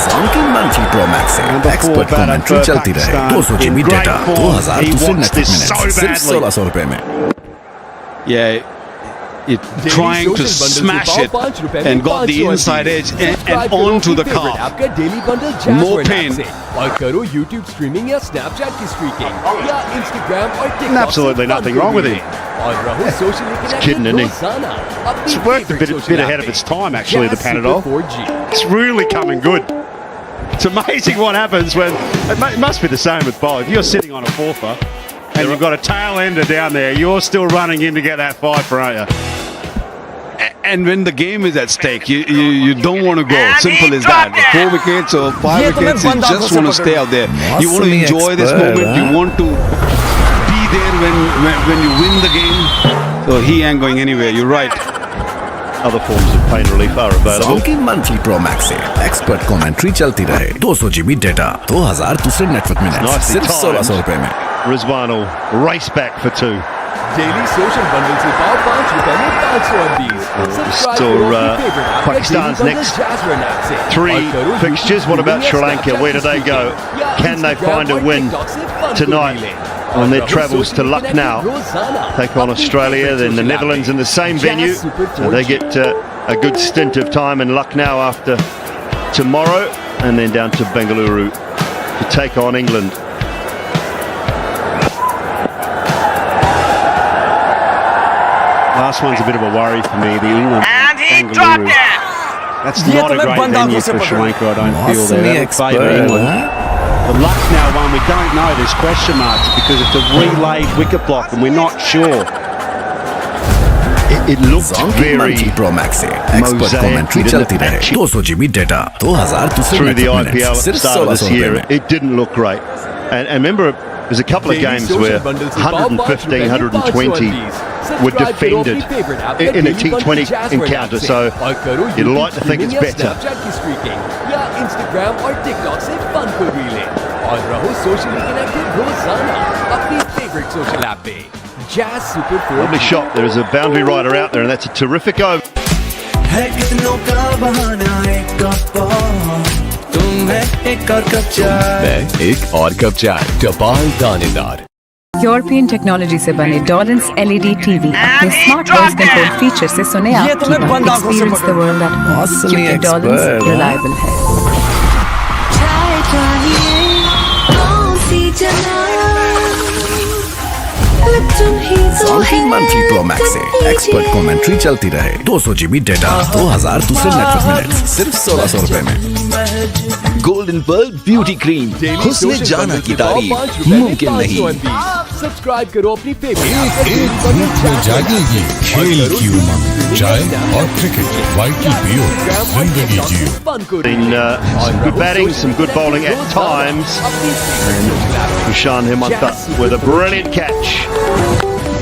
A: Zone की monthly pro max से
J: Number 4
A: expert
J: batter
A: commentary
J: for
A: चलती रहे।
J: Pakistan
A: 200 GB
J: in great
A: data,
J: form.
A: 2000
J: He
A: दूसरे
J: wants
A: network
J: this
A: minutes
J: so
A: सिर्फ
J: badly.
A: 1600 रुपए में।
K: Yeah, trying to smash it and got the inside edge and onto the calf. More pain.
B: और करो YouTube streaming या Snapchat की streaking या Instagram और TikTok
J: Absolutely nothing wrong with him.
B: और रहो socially
J: kidding, isn't he?
B: Connected.
J: It's worked a bit ahead of its time, actually, the Panadol. It's really coming good. It's amazing what happens when... It must be the same with bowling. If you're sitting on a fourfer and you've got a tail ender down there, you're still running in to get that fifer, aren't you?
K: And when the game is at stake, you don't want to go. Simple as that. 4 wickets or 5 wickets, you just want to stay out there. You want to enjoy this moment. You want to be there when you win the game. So he ain't going anywhere. You're right.
J: Other forms of pain relief are available.
A: Zone की monthly pro max से expert commentary चलती रहे। 200 GB data, 2000 दूसरे network minutes
J: Nicely
A: सिर्फ
J: timed.
A: 1600 रुपए में।
J: Rizwan will race back for 2.
B: Daily social bundle से पाओ 5 रुपए में 500 MBs।
J: Still, Pakistan's next 3 fixtures. What about Sri Lanka? Where do they go? Can they find a win tonight on their travels to Lucknow? Take on Australia, then the Netherlands in the same venue. So they get a good stint of time in Lucknow after tomorrow, and then down to Bengaluru to take on England. Last one's a bit of a worry for me. The England Bengaluru. That's
D: ये
J: not
D: तो
J: a
D: मैं
J: great
D: बंद
J: venue
D: आंखों से
J: for Sri
D: पकड़ लूं।
J: Lanka. I don't feel
A: मौसमी
J: they favour
A: expert
J: England. The Lucknow one, we don't know. There's question marks because it's a relayed wicket block, and we're not sure. It looked
A: zone की
J: very
A: monthly pro max से expert
J: mosaic
A: commentary
J: in
A: चलती
J: the
A: रहे।
J: patch
A: 200 GB data, 2000 दूसरे
J: through the
A: network
J: IPL
A: minutes
J: at the
A: सिर्फ
J: start of this
A: 1600 रुपए
J: year.
A: में।
J: It didn't look great. And remember, there's a couple of games where 115, 120 were defended in a T20 encounter. So you'd like to think it's better.
B: या Instagram और TikTok से fun को रीलें और रहो socially connected रोजाना अपनी फेवरेट सोशल ऐप पे। Jazz Super 4G।
J: Lovely shot. There is a boundary rider out there, and that's a terrific over.
L: है कितनों का बहाना एक कप तुम है एक और कप चाय।
B: एक और कप चाय टपाल दानेदार।
O: यूरोपियन टेक्नोलॉजी से बने डॉलन्स LED टीवी अपने स्मार्ट वॉइस कंट्रोल फीचर से सुने
D: ये
O: आपकी
D: तो मैं बंद आंखों से
O: experience the world at home
A: मौसमी
O: क्योंकि डॉलन्स
A: एक्सपर्ट
O: रिलायबल है।
A: जोन की मंथली प्रो मैक्स से एक्सपर्ट कमेंट्री चलती रहे। 200 GB डेटा, 2000 दूसरे नेटवर्क मिनट्स सिर्फ 1600 रुपए में।
L: गोल्डन पर्ल ब्यूटी क्रीम, हुस्न जाना की तारीफ मुमकिन नहीं।
B: सब्सक्राइब करो अपनी फेवरेट
M: जागेगी खेल की उमंग, चाय और क्रिकेट वाइटल पियो जिंदगी जियो।
J: Been some good batting, some good bowling at times. And Kushan Himanta with a brilliant catch.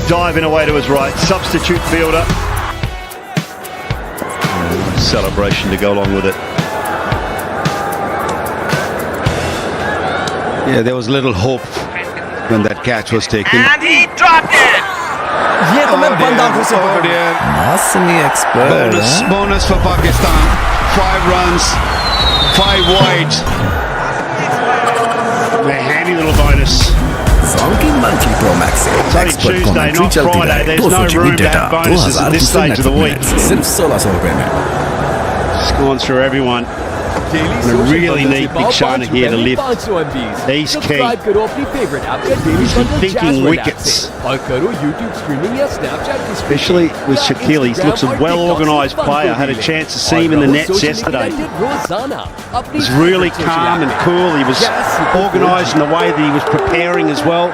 J: diving away to his right. Substitute fielder. Celebration to go along with it.
K: Yeah, there was little hope when that catch was taken.
C: And he dropped it.
D: ये तो मैं बंद आंखों से पकड़ लिया।
L: मौसमी expert
K: Bonus for Pakistan. 5 runs, 5 wide.
J: A handy little bonus.
L: Zonky Monthly Pro Max से
J: It's only
L: expert
J: Tuesday,
L: commentary
J: not
L: चलती
J: Friday.
L: रहे।
J: There's
L: 200
J: no
L: GB
J: room to
L: data,
J: have bonuses at this stage of the week.
L: सिर्फ 1600 रुपए में।
J: It's gone through everyone. And a really neat Big Shana here to lift. He's key. He's been thinking wickets. Especially with Shakeel. He looks a well-organised player. I had a chance to see him in the nets yesterday. He's really calm and cool. He was organised in the way that he was preparing as well.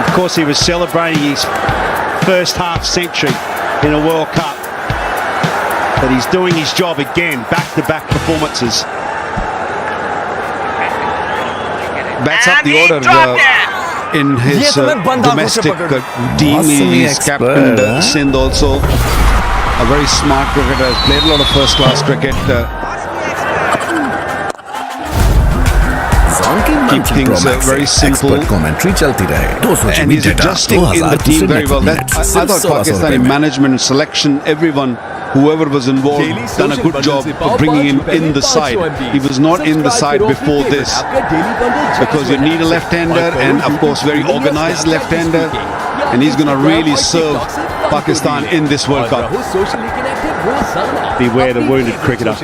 J: Of course, he was celebrating his first half century in a World Cup. But he's doing his job again, back-to-back performances.
K: Bats up the order in his domestic team. He's captained Sindh also. A very smart cricketer, has played a lot of first-class cricket. Keep things very simple. And he's adjusting in the team very well. I thought Pakistani management and selection, everyone, whoever was involved, done a good job of bringing him in the side. He was not in the side before this because you need a left-hander and of course very organised left-hander, and he's going to really serve Pakistan in this World Cup.
J: Beware the wounded cricketer.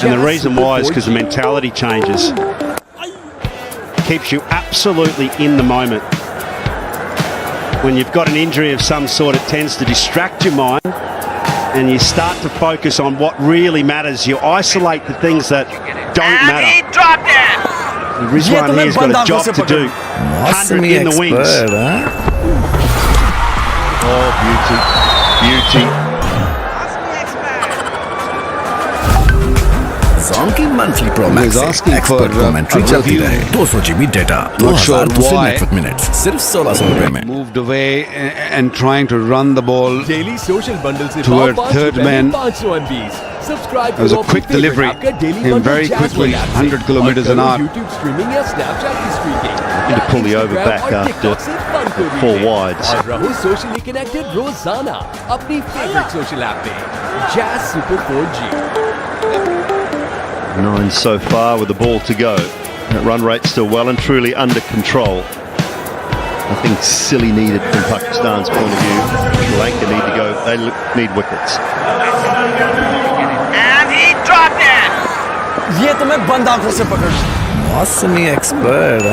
J: And the reason why is because the mentality changes. Keeps you absolutely in the moment. When you've got an injury of some sort, it tends to distract your mind and you start to focus on what really matters. You isolate the things that don't matter.
C: He dropped it.
J: Rizwan here's got a job to do. 100 in the wings. Oh, beauty. Beauty.
L: Zonky Monthly Pro Max से expert commentary चलती रहे। 200 GB data, 2000 network minutes, सिर्फ 1600 रुपए में।
K: Moved away and trying to run the ball toward third man. It was a quick delivery. Him very quickly, 100 kilometers an hour.
J: Need to pull the over back after 4 wides.
B: Socially connected Rosanna, अपनी favorite social app पे, Jazz Super 4G.
J: 9 so far with the ball to go. That run rate's still well and truly under control. Nothing silly needed from Pakistan's point of view. Lanka need to go. They need wickets.
C: And he dropped it.
D: ये तो मैं बंद आंखों से पकड़ लिया।
L: मौसमी expert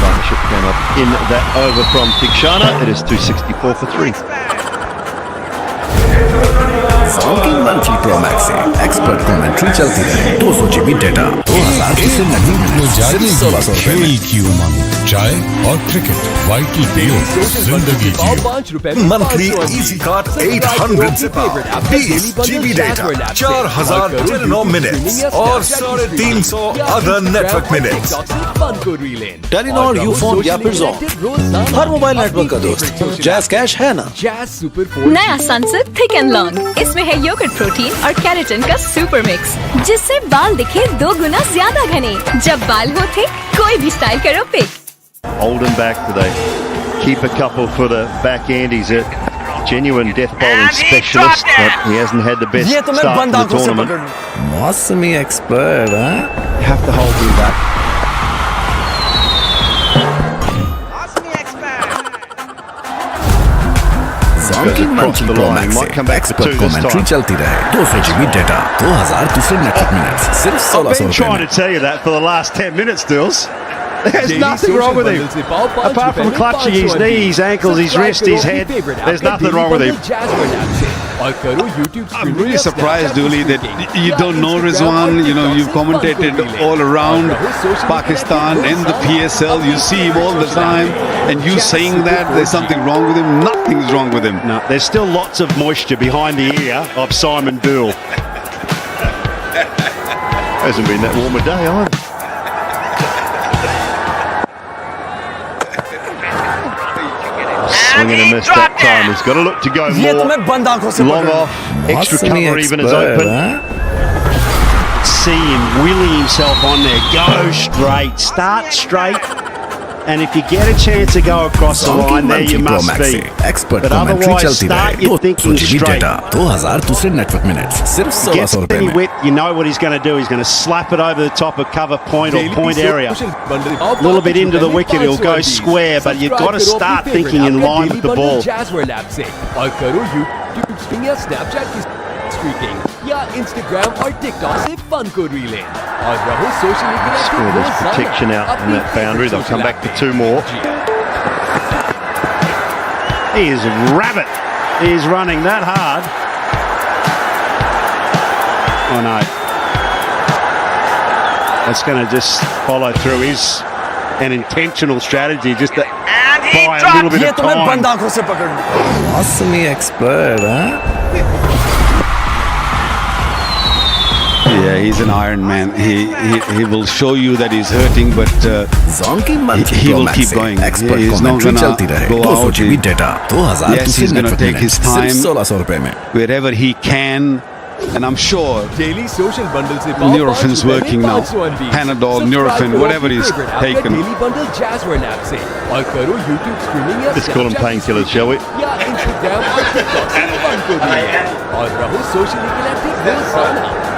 J: Partnership came up in that over from Iftikhar. It is 264 for 3.
L: Zonky Monthly Pro Max से expert commentary चलती रहे। 200 GB डेटा, 2000 से नहीं मिले, सिर्फ 1600 रुपए में।
M: की उमंग, चाय और क्रिकेट, वाइटल पियो, जिंदगी जियो।
G: मंथली इजी कार्ड 800 से 20 GB डेटा, 4099 मिनट्स और 350 other network minutes.
L: Telenor Ufone या फिर ज़ोन, हर मोबाइल नेटवर्क का दोस्त। जैज़ कैश है ना?
I: नया सनसिल्क थिक एंड लॉन्ग, इसमें है योगर्ट प्रोटीन और केराटिन का सुपर मिक्स, जिससे बाल दिखे 2 गुना ज्यादा घने। जब बाल हो थिक, कोई भी स्टाइल करो pick.
J: Hold him back today. Keep a couple for the back end. He's a genuine death bowling specialist, but he hasn't had the best
D: ये तो मैं
J: start
D: बंद
J: to the
D: आंखों से
J: tournament.
D: पकड़ लिया।
L: मौसमी expert
J: You have to hold him back.
L: Zonky Monthly Pro Max से expert commentary चलती रहे। 200 GB डेटा, 2000 दूसरे नेटवर्क मिनट्स, सिर्फ 1600
J: I've been
L: रुपए
J: trying
L: में।
J: to tell you that for the last 10 minutes, Dills. There's nothing wrong with him. Apart from clutching his knees, ankles, his wrist, his head, there's nothing wrong with him.
K: I'm really surprised, Dooley, that you don't know Rizwan. You know, you've commentated all around Pakistan and the PSL. You see him all the time, and you saying that there's something wrong with him. Nothing's wrong with him.
J: No, there's still lots of moisture behind the ear of Simon Dool. Hasn't been that warm a day either. swinging and missed that time. He's got to look to go more. Long off, extra cover even as open.
K: See him willing himself on there. Go straight. Start straight. And if you get a chance to go across the line, there you must be. But otherwise, start your thinking straight.
L: 2000 दूसरे network minutes सिर्फ 1600 रुपए
K: Any
L: में
K: width, you know what he's going to do. He's going to slap it over the top of cover point or point area. A little bit into the wicket, he'll go square, but you've got to start thinking in line with the ball.
B: या Instagram और TikTok से fun को रीलें और रहो social
J: Score this protection out on that boundary. They'll come back for 2 more.
K: He is a rabbit. He is running that hard. Oh no. That's going to just follow through. Is an intentional strategy just to buy a little bit of time.
L: मौसमी expert हैं
K: Yeah, he's an Iron Man. He will show you that he's hurting, but he will keep going. He's not going to go out. Yes, he's going to take his time wherever he can. And I'm sure Nurofin's working now. Panadol, Nurofen, whatever he's taken.
J: Let's call them painkillers, shall we?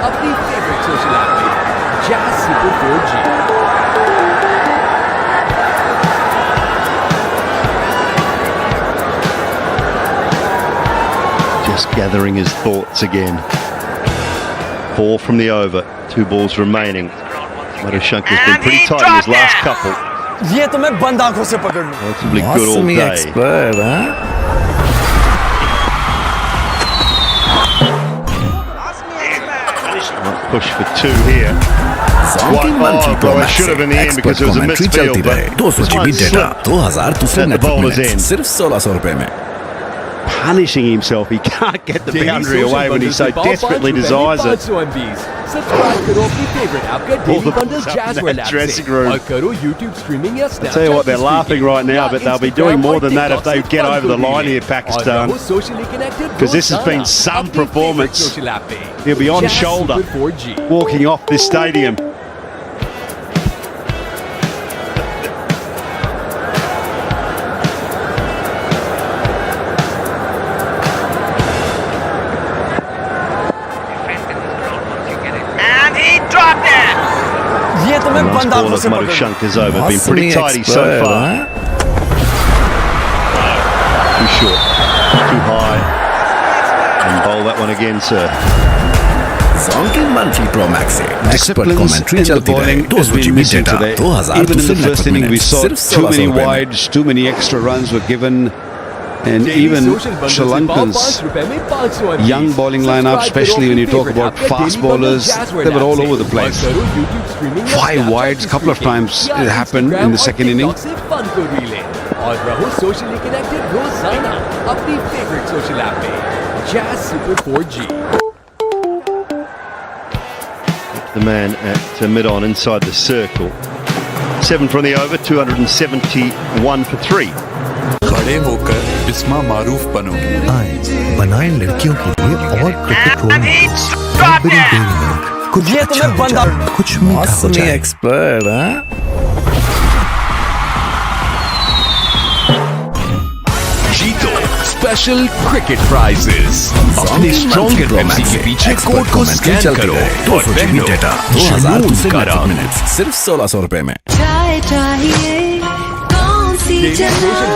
B: अपनी favourite social app में jazz super 4G
J: Just gathering his thoughts again. 4 from the over, 2 balls remaining. Shank's been pretty tight in his last couple. Relatively good all day. Push for 2 here. Well, it should have in the end because it was a misfield, but this one slipped at the bowler's end.
L: सिर्फ 1600 रुपए में
K: punishing himself. He can't get the boundary away when he so desperately desires it.
B: Subscribe करो अपनी favourite app का daily bundle Jazz World app से और करो YouTube streaming या
K: I'll tell you what, they're laughing right now, but they'll be doing more than that if they get over the line here, Pakistan. Because this has been some performance. He'll be on shoulder walking off this stadium.
J: Shank's over. Been pretty tidy so far. Too short, too high, and bowl that one again, sir.
K: Disciplines in the bowling has been missing today. Even in the first inning, we saw too many wides, too many extra runs were given. And even Sri Lanka's young bowling lineup, especially when you talk about fast bowlers, they were all over the place. 5 wides, a couple of times it happened in the second inning.
J: The man at mid-on inside the circle. 7 from the over, 271 for 3.
M: खड़े होकर बिस्मा मारूफ बनो आए बनाएं लड़कियों के लिए और cricket role models Cadbury Dairy Milk कुछ अच्छा हो जाए कुछ मीठा हो जाए
L: एक्सपर्ट हैं
G: जीतो स्पेशल क्रिकेट प्राइजेस अपने स्ट्रॉन्ग एफएमसी के पीछे कोड को स्कैन करो और पहनो जुनून का रंग
L: सिर्फ 1600 रुपए में
B: डेली बंडल से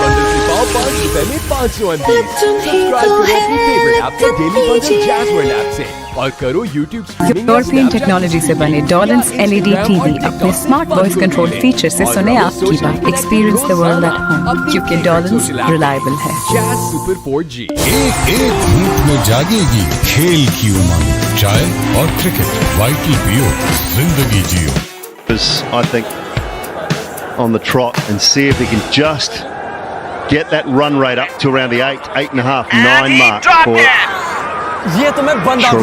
B: पाओ 5 रुपए में 500 MB सब्सक्राइब करो अपनी फेवरेट ऐप के डेली बंडल जैज़वर्ल्ड ऐप से और करो YouTube स्ट्रीमिंग
O: यूरोपियन टेक्नोलॉजी से बने डॉलन्स LED टीवी अपने स्मार्ट वॉइस कंट्रोल फीचर से सुने आपकी बात experience the world at home क्योंकि डॉलन्स रिलायबल है
B: जैज़ सुपर 4G
P: एक धूप में जागेगी खेल की उमंग चाय और क्रिकेट वाइटल पियो जिंदगी जियो
J: I think on the trot and see if he can just get that run rate up to around the 8.5, 9 mark for Sri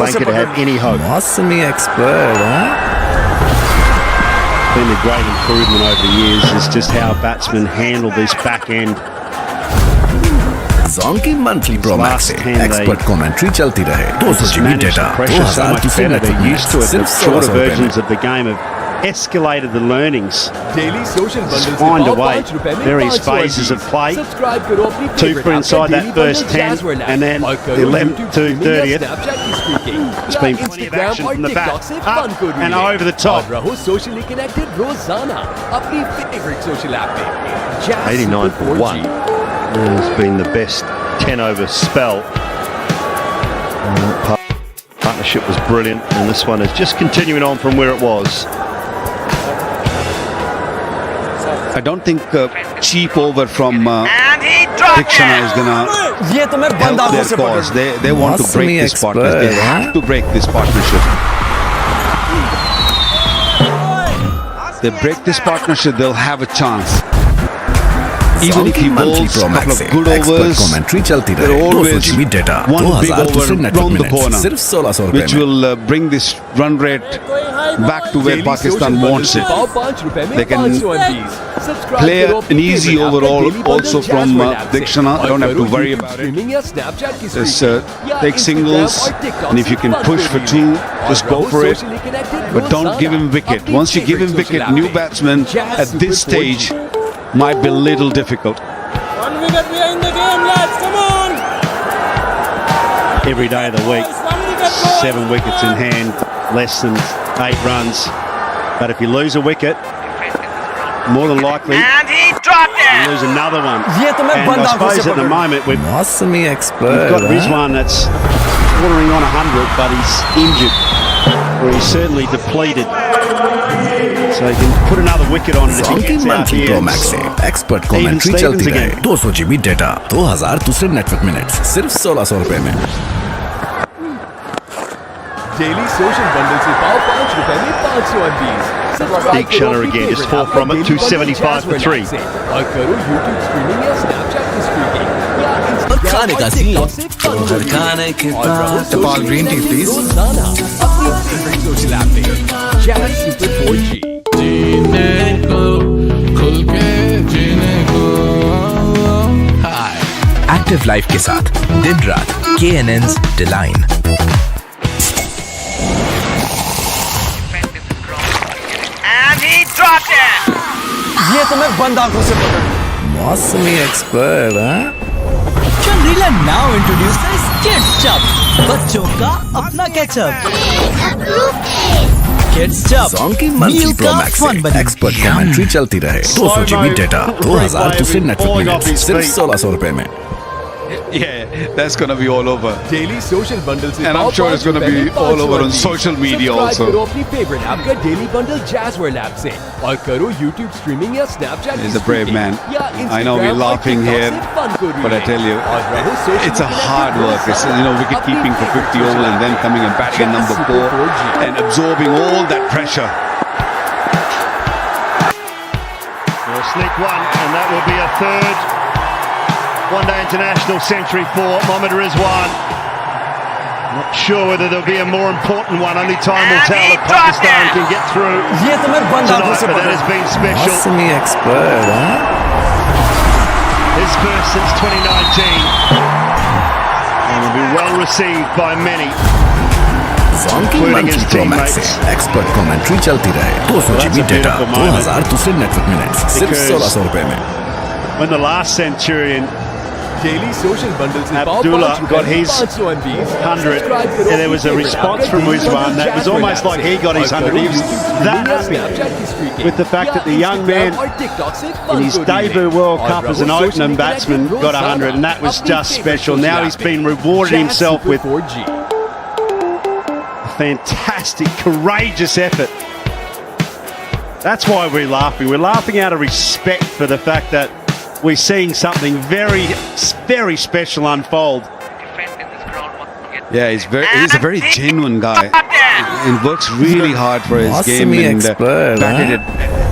J: Lanka to have any hope.
L: मौसमी एक्सपर्ट हैं
K: Been a great improvement over the years is just how batsmen handle this back end.
L: Zonky monthly Pro Max से expert commentary चलती रहे 200 GB data 2200
J: used to it. The shorter versions of the game have escalated the learnings.
B: Daily social bundles
J: find a way. Various phases of play. Two for inside that first 10, and then the 11th to 30th. There's been plenty of action from the back, up and over the top.
B: Socially connected Rosanna, अपनी favorite social app पे.
J: 89 for 1 has been the best 10-over spell. Partnership was brilliant, and this one is just continuing on from where it was.
K: I don't think cheap over from Iftikhar is gonna help their cause. They want to break this partnership. They have to break this partnership. They break this partnership, they'll have a chance. Even if he bowls a couple of good overs, there are always one big over round the corner, which will bring this run rate back to where Pakistan wants it. They can play an easy overall also from Iftikhar. I don't have to worry about it. Just take singles, and if you can push for 2, just go for it. But don't give him wicket. Once you give him wicket, new batsmen at this stage might be a little difficult.
D: 1 wicket behind the game, lads, come on!
J: Every day of the week, 7 wickets in hand, less than 8 runs. But if you lose a wicket, more than likely you lose another one. And I suppose at the moment we've got Rizwan that's bordering on 100, but he's injured, or he's certainly depleted. So he can put another wicket on it if he gets out here.
L: Pro Max से expert commentary चलती रहे 200 GB data 2000 दूसरे network minutes सिर्फ 1600 रुपए में.
B: Daily social bundles से पाओ 5 रुपए में 500 MBs.
J: Big Shunner again, just 4 from it, 275 for 3.
B: और करो YouTube streaming या Snapchat की streaming या
L: खाने का सीन खाने के बाद Tapal green tea please.
B: रोजाना अपनी favorite social app पे Jazz Super 4G.
L: Active life के साथ दिन रात KNN's डिलाइन.
C: And he dropped it.
D: ये तो मैं बंद आंखों से पकड़.
L: मौसमी एक्सपर्ट हाँ.
Q: Shangrila now introduces Kids Chub, बच्चों का अपना ketchup. Kids Chub,
L: Zonky monthly Pro Max से expert commentary चलती रहे 200 GB data 2000 दूसरे network minutes सिर्फ 1600 रुपए में.
K: Yeah, that's gonna be all over.
B: Daily social bundles
K: and I'm sure it's gonna be all over on social media also.
B: करो अपनी favorite app का daily bundle Jazzware app से और करो YouTube streaming या Snapchat.
K: He's a brave man. I know we're laughing here, but I tell you, it's a hard work. It's wicket keeping for 50 overs and then coming and batting at number 4 and absorbing all that pressure.
J: We'll sneak one, and that will be a third one-day international century for Mohammad Rizwan. Not sure whether there'll be a more important one. Only time will tell if Pakistan can get through tonight, but that has been special.
L: मौसमी expert हाँ.
J: His first since 2019, and will be well received by many.
L: Zonky monthly Pro Max से expert commentary चलती रहे 200 GB data 2000 दूसरे network minutes सिर्फ 1600 रुपए में.
J: When the last centurion
B: Daily social bundles
J: Abdullah got his 100, and there was a response from Rizwan that was almost like he got his 100. He was that happy with the fact that the young man in his debut World Cup as an opening batsman got 100, and that was just special. Now he's been rewarded himself with a fantastic, courageous effort. That's why we're laughing. We're laughing out of respect for the fact that we're seeing something very, very special unfold.
K: Yeah, he's a very genuine guy. He works really hard for his game and batted it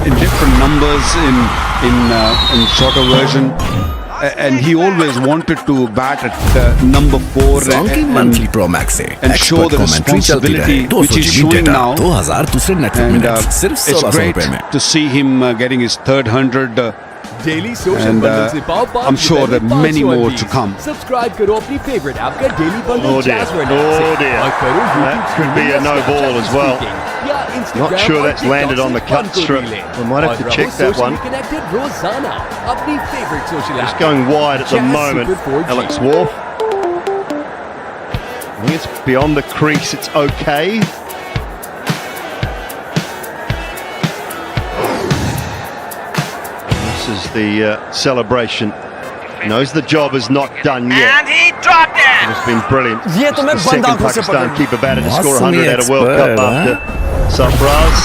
K: in different numbers in shorter version. And he always wanted to bat at number 4 and show the responsibility which he's showing now. And it's great to see him getting his third 100.
B: Daily social
K: And,
B: bundle से पाओ
K: I'm sure that many more to come.
B: Subscribe करो अपनी favourite app का daily bundle
J: Oh dear. Oh dear. That could be a no ball as well. Not sure that's landed on the cut strip. We might have to check that one. Just going wide at the moment, Alex Wolf. I think it's beyond the crease, it's okay. This is the celebration. Knows the job is not done yet.
C: And he dropped it!
J: It's been brilliant. It's the second Pakistan keeper batter to score 100 at a World Cup after Sarfraz.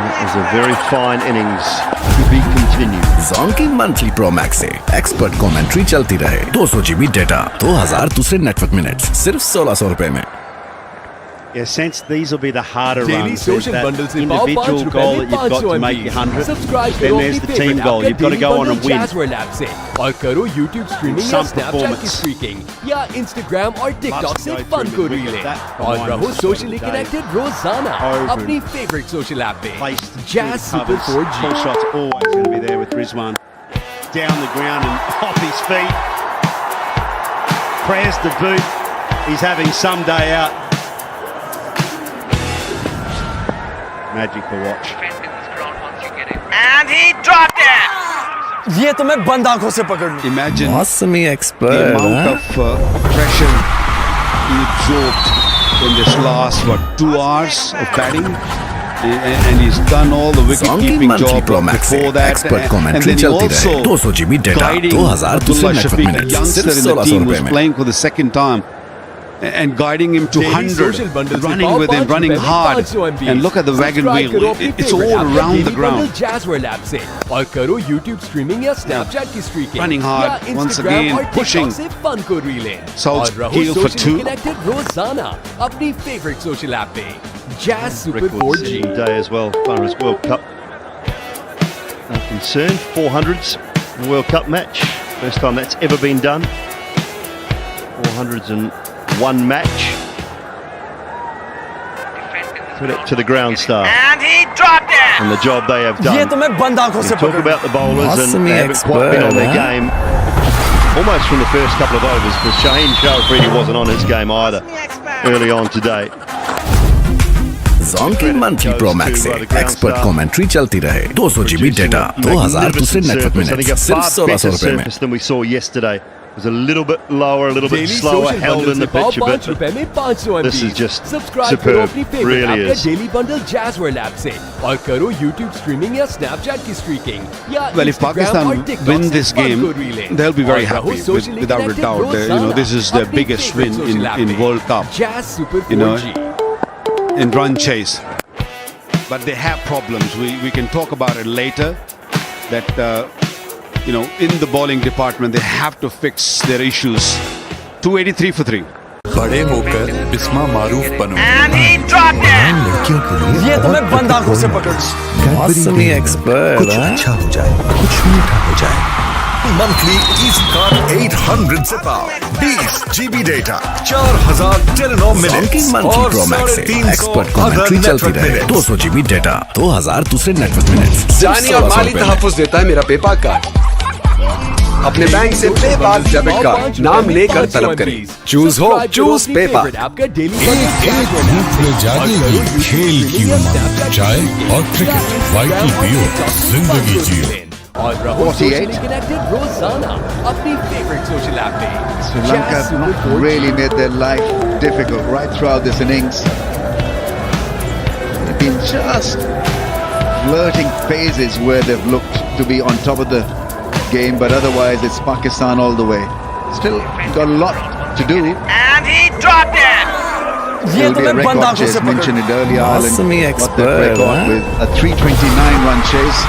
J: It was a very fine innings to be continued.
L: Zonky monthly Pro Max से expert commentary चलती रहे 200 GB data 2000 दूसरे network minutes सिर्फ 1600 रुपए में.
R: Yeah, sense these will be the harder
B: Daily
R: runs.
B: social
R: There's
B: bundles
R: that
B: in
R: individual goal that you've got to make your 100. Then there's the team goal. You've got to go on and win.
B: से और करो YouTube streaming या Snapchat की streaking या Instagram और TikTok से fun को रीले और रहो socially connected रोजाना अपनी favorite social app पे. Jazz Super 4G.
R: Full shot's always going to be there with Rizwan. Down the ground and off his feet. Prayers to boot. He's having some day out. Magical watch.
C: And he dropped it!
D: ये तो मैं बंद आंखों से पकड़ लूं.
K: Imagine
L: मौसमी
K: the
L: expert
K: amount of pressure he absorbed in this last 2 hours of batting. And he's done all the wicket-keeping job before that. And then he also guiding Abdullah Shafique, a youngster in the team who's playing for the second time. And guiding him to 100, running with him, running hard. And look at the wagon wheel. It's all around the ground.
B: और करो YouTube streaming या Snapchat की streaking.
K: Running hard, once again, pushing. Saud Shakeel for 2.
B: रोजाना अपनी favorite social app पे. Jazz Super 4G.
J: Day as well, as far as World Cup are concerned. 400s in a World Cup match. First time that's ever been done. 400s and one match. Credit to the ground staff.
C: And he dropped it!
J: And the job they have done.
D: ये तो मैं बंद आंखों से
J: Talk about the bowlers and they haven't quite been on their game almost from the first couple of overs because Shaheen Afridi wasn't on his game either early on today.
L: Zonky monthly Pro Max से expert commentary चलती रहे 200 GB data 2000 दूसरे network minutes सिर्फ 1600 रुपए में.
J: Than we saw yesterday. It was a little bit lower, a little bit slower, held in the picture, but this is just superb, really is.
B: Daily bundle Jazzware app से और करो YouTube streaming या Snapchat की streaking या
K: Well, if Pakistan win this game, they'll be very happy, without a doubt. This is their biggest win in World Cup, in run chase. But they have problems. We can talk about it later, that in the bowling department, they have to fix their issues. 283 for 3.
M: बड़े होकर बिस्मा मारूफ बनूंगा.
D: लड़कियों के लिए ये तो मैं बंद आंखों से पकड़ लूं.
L: मौसमी एक्सपर्ट
M: कुछ अच्छा हो जाए, कुछ मीठा हो जाए.
G: Monthly Iftikhar 800 से पाओ 20 GB data 4000 टेलीनॉम
L: Zonky
G: minutes
L: monthly
G: और
L: Pro Max से
G: 350
L: एक्सपर्ट कमेंट्री चलती रहे 200 GB डेटा 2000 दूसरे नेटवर्क मिनट्स.
H: जानी और माली तहफ्फुज़ देता है मेरा पेपा कार्ड. अपने बैंक से पेपाल डेबिट कार्ड नाम लेकर तलब करें. चूज हो, चूज पेपाल.
P: धूप में जागेगी खेल की उमंग, चाय और क्रिकेट, वाइटल पियो, जिंदगी जियो.
B: और रहो socially connected रोजाना अपनी favorite social app पे.
E: Sri Lanka really made their life difficult right throughout this innings. They've been just flirting phases where they've looked to be on top of the game, but otherwise it's Pakistan all the way. Still got a lot to do.
C: And he dropped it!
E: It will be a record chase. Mentioned it earlier. Ireland got that record with a 329 run chase.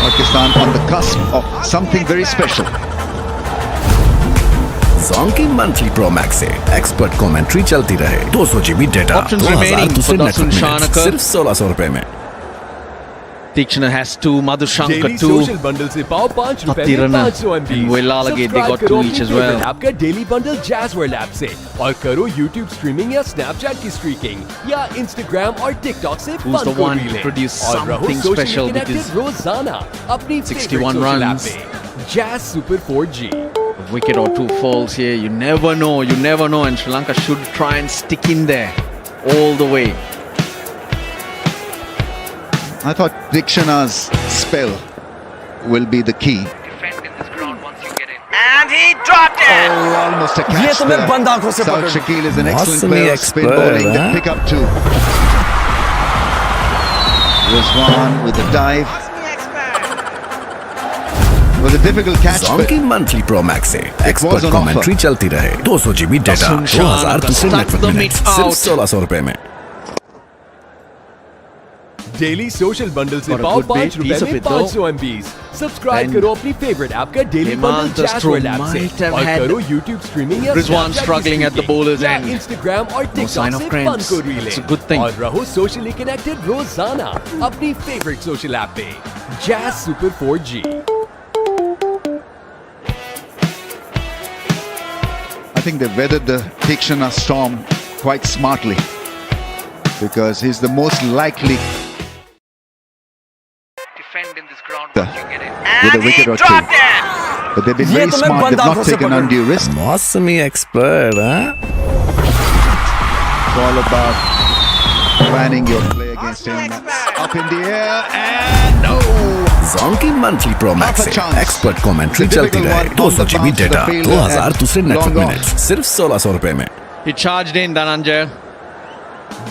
E: Pakistan on the cusp of something very special.
L: Zonky monthly Pro Max से expert commentary चलती रहे 200 GB data 2000 दूसरे network minutes सिर्फ 1600 रुपए में.
F: Iftikhar has 2, Madhushanka
B: Daily
F: 2,
B: social bundle से पाओ 5 रुपए में
F: Patthum
B: 500 MB।
F: and Vellalage, they got 2 each as well.
B: आपका daily bundle Jazz World app से और करो YouTube स्ट्रीमिंग या Snapchat की स्ट्रीकिंग या Instagram और TikTok से
F: Who's the
B: फन को
F: one
B: रीलें
F: to produce
B: और रहो
F: something
B: socially
F: special with
B: connected
F: his
B: रोजाना अपनी
F: 61 runs.
B: Jazz super 4G।
F: A wicket or 2 falls here, you never know, and Sri Lanka should try and stick in there all the way.
E: I thought Dikshan's spell will be the key.
C: And he dropped it!
E: Oh, almost a catch there. Saud Shakeel is an excellent player of spin bowling. The pick up too. Rizwan with the dive. It was a difficult catch.
L: Zonky monthly Pro Max से expert commentary चलती रहे 200 GB data 2000 दूसरे network minute सिर्फ 1600 रुपए में।
B: Daily social bundle से पाओ 5 रुपए में 500 MBs। सब्सक्राइब करो अपनी फेवरेट ऐप का daily bundle Jazz World app से और करो YouTube स्ट्रीमिंग या
F: Rizwan struggling at the bowler's end.
B: Instagram और TikTok से फन को रीलें।
F: It's a good thing.
B: और रहो सोशली कनेक्टेड रोजाना अपनी फेवरेट सोशल ऐप पे Jazz super 4G।
E: I think they weathered the Iftikhar storm quite smartly because he's the most likely
C: Defend in this ground
E: with
C: once you get in.
E: a wicket or two. But they've been very smart. They've not taken undue risk.
L: मौसमी expert, huh?
E: It's all about planning your play against him. Up in the air and no.
L: Zonky monthly Pro Max से expert commentary चलती रहे 200 GB data 2000 दूसरे network minute सिर्फ 1600 रुपए में।
F: He charged in, Dhananjaya.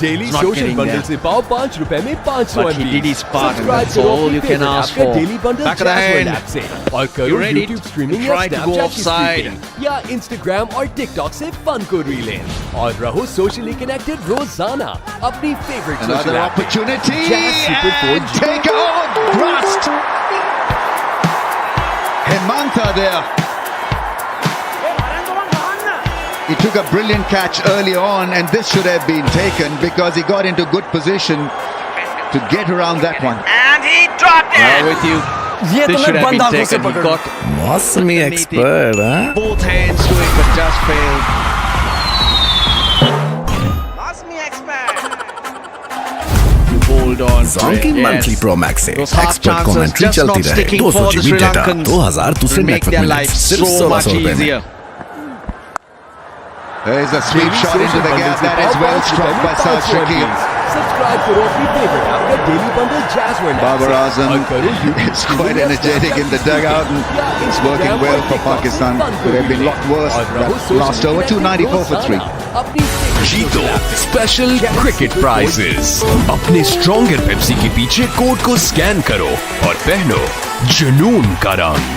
B: Daily social bundle से पाओ 5 रुपए में 500
F: But he
B: MB।
F: did his part and
B: subscribe
F: that's
B: करो
F: all
B: अपनी
F: you can
B: favourite
F: ask
B: app का
F: for.
B: Daily bundle
F: Back of the
B: jazz world
F: hand.
B: App से और
F: You
B: करो
F: ready?
B: YouTube स्ट्रीमिंग या
F: Try to go
B: Snapchat की
F: offside.
B: Streaming या Instagram और TikTok से फन को रीलें और रहो सोशली कनेक्टेड रोजाना अपनी फेवरेट सोशल
E: Another
B: ऐप पे
E: opportunity
B: jazz super
E: and
B: 4G।
E: take on thrust. Hemanta there. He took a brilliant catch early on and this should have been taken because he got into good position to get around that one.
C: And he dropped it!
F: Now with you. This should have been taken. He got
L: मौसमी expert, huh?
F: both hands to it but just failed. You hold on.
L: Zonky monthly Pro Max से expert commentary चलती रहे 200 GB data 2000 दूसरे network minute सिर्फ 1600 रुपए में।
E: There's a sweep shot into the gap that is well struck by Saud Shakeel.
B: Subscribe करो अपनी favourite app का daily bundle Jazz world
E: Babar Azam is quite energetic in the dugout and it's working well for Pakistan. Could have been a lot worse that last over 294 for 3.
A: जीतो special cricket prices अपने stronger Pepsi के पीछे code को scan करो और पहनो जुनून का रंग।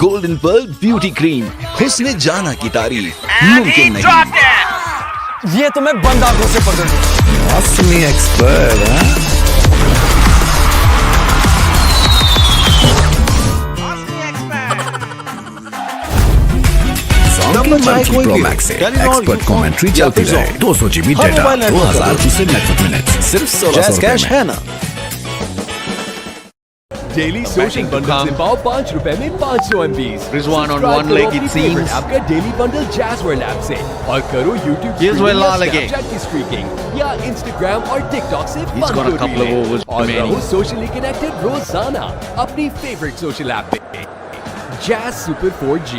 L: गोल्डन पर्ल ब्यूटी क्रीम हुस्न जाना की तारीफ मुमकिन नहीं।
Q: ये तो मैं बंद आंखों से पकड़ लूं।
L: मौसमी एक्सपर्ट, हाँ? Zonky Pro Max से एक्सपर्ट कमेंट्री चलती रहे 200 GB डेटा 2000 दूसरे नेटवर्क मिनट सिर्फ 1600 रुपए में।
B: डेली सोशल बंडल से पाओ 5 रुपए में 500 MBs।
F: Rizwan on one leg it seems.
B: आपका daily bundle Jazz World app से और करो YouTube
F: Well again.
B: Snapchat की स्ट्रीकिंग या Instagram और TikTok से
F: He's got a couple of overs
B: और रहो
F: remaining.
B: सोशली कनेक्टेड रोजाना अपनी फेवरेट सोशल ऐप पे Jazz super 4G।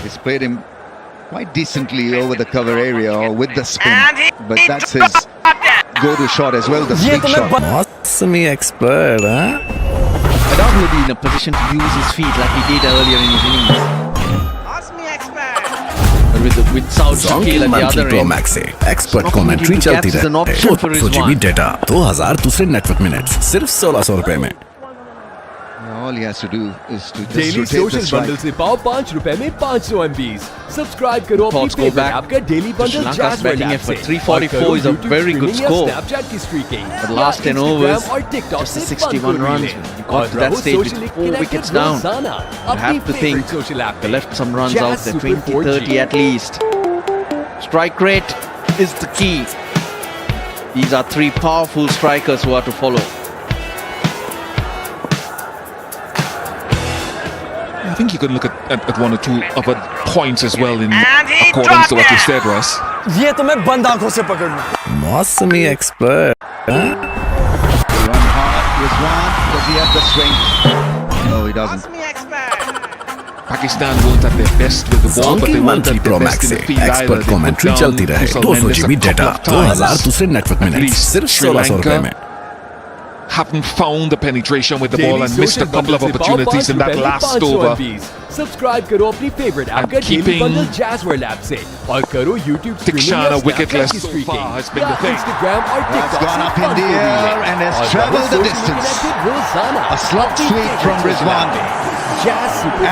E: He's played him quite decently over the cover area or with the spin, but that's his go-to shot as well, the sweep shot.
L: मौसमी expert, हाँ?
F: I doubt he'll be in a position to use his feet like he did earlier in his innings. But with Saud Shakeel at the other
L: Pro
F: end,
L: Max से expert commentary चलती
F: is an
L: रहे
F: option for
L: 200 GB
F: Rizwan.
L: Data 2000 दूसरे network minute सिर्फ 1600 रुपए में।
F: No,
E: All he has to do is to just
B: daily
E: rotate the
B: social
E: strike.
B: Bundle से पाओ 5 रुपए में 500 MBs. सब्सक्राइब करो अपनी
F: Thoughts go
B: favourite
F: back
B: app का daily
F: to
B: bundle
F: Sri Lanka's
B: Jazz
F: batting
B: app
F: effort.
B: से
F: 344 is a very good score.
B: Snapchat की streaking
F: But last 10 overs, just the 61 runs. You got to that stage with 4 wickets down. You have to think they left some runs out there, 20, 30 at least. Strike rate is the key. These are three powerful strikers who are to follow.
S: I think you could look at one or two other points as well in accordance to what you said, Russ.
Q: ये तो मैं बंद आंखों से पकड़ना.
L: मौसमी expert.
E: Run hard, Rizwan. Does he have the strength? No, he doesn't.
S: Pakistan weren't at their best with the ball, but they weren't at their best in the field either.
L: Expert commentary चलती रहे. 200 GB data, 2000 दूसरे network minute, सिर्फ 1600 रुपए में.
S: Haven't found the penetration with the ball and missed a couple of opportunities in that last over.
B: Subscribe करो अपनी favourite app का daily bundle Jazz app से और करो YouTube
S: Iftikhar wicketless so far has been the thing.
B: Instagram और
E: That's
B: TikTok
E: gone up in the air and has travelled the distance. A slot sweep from Rizwan,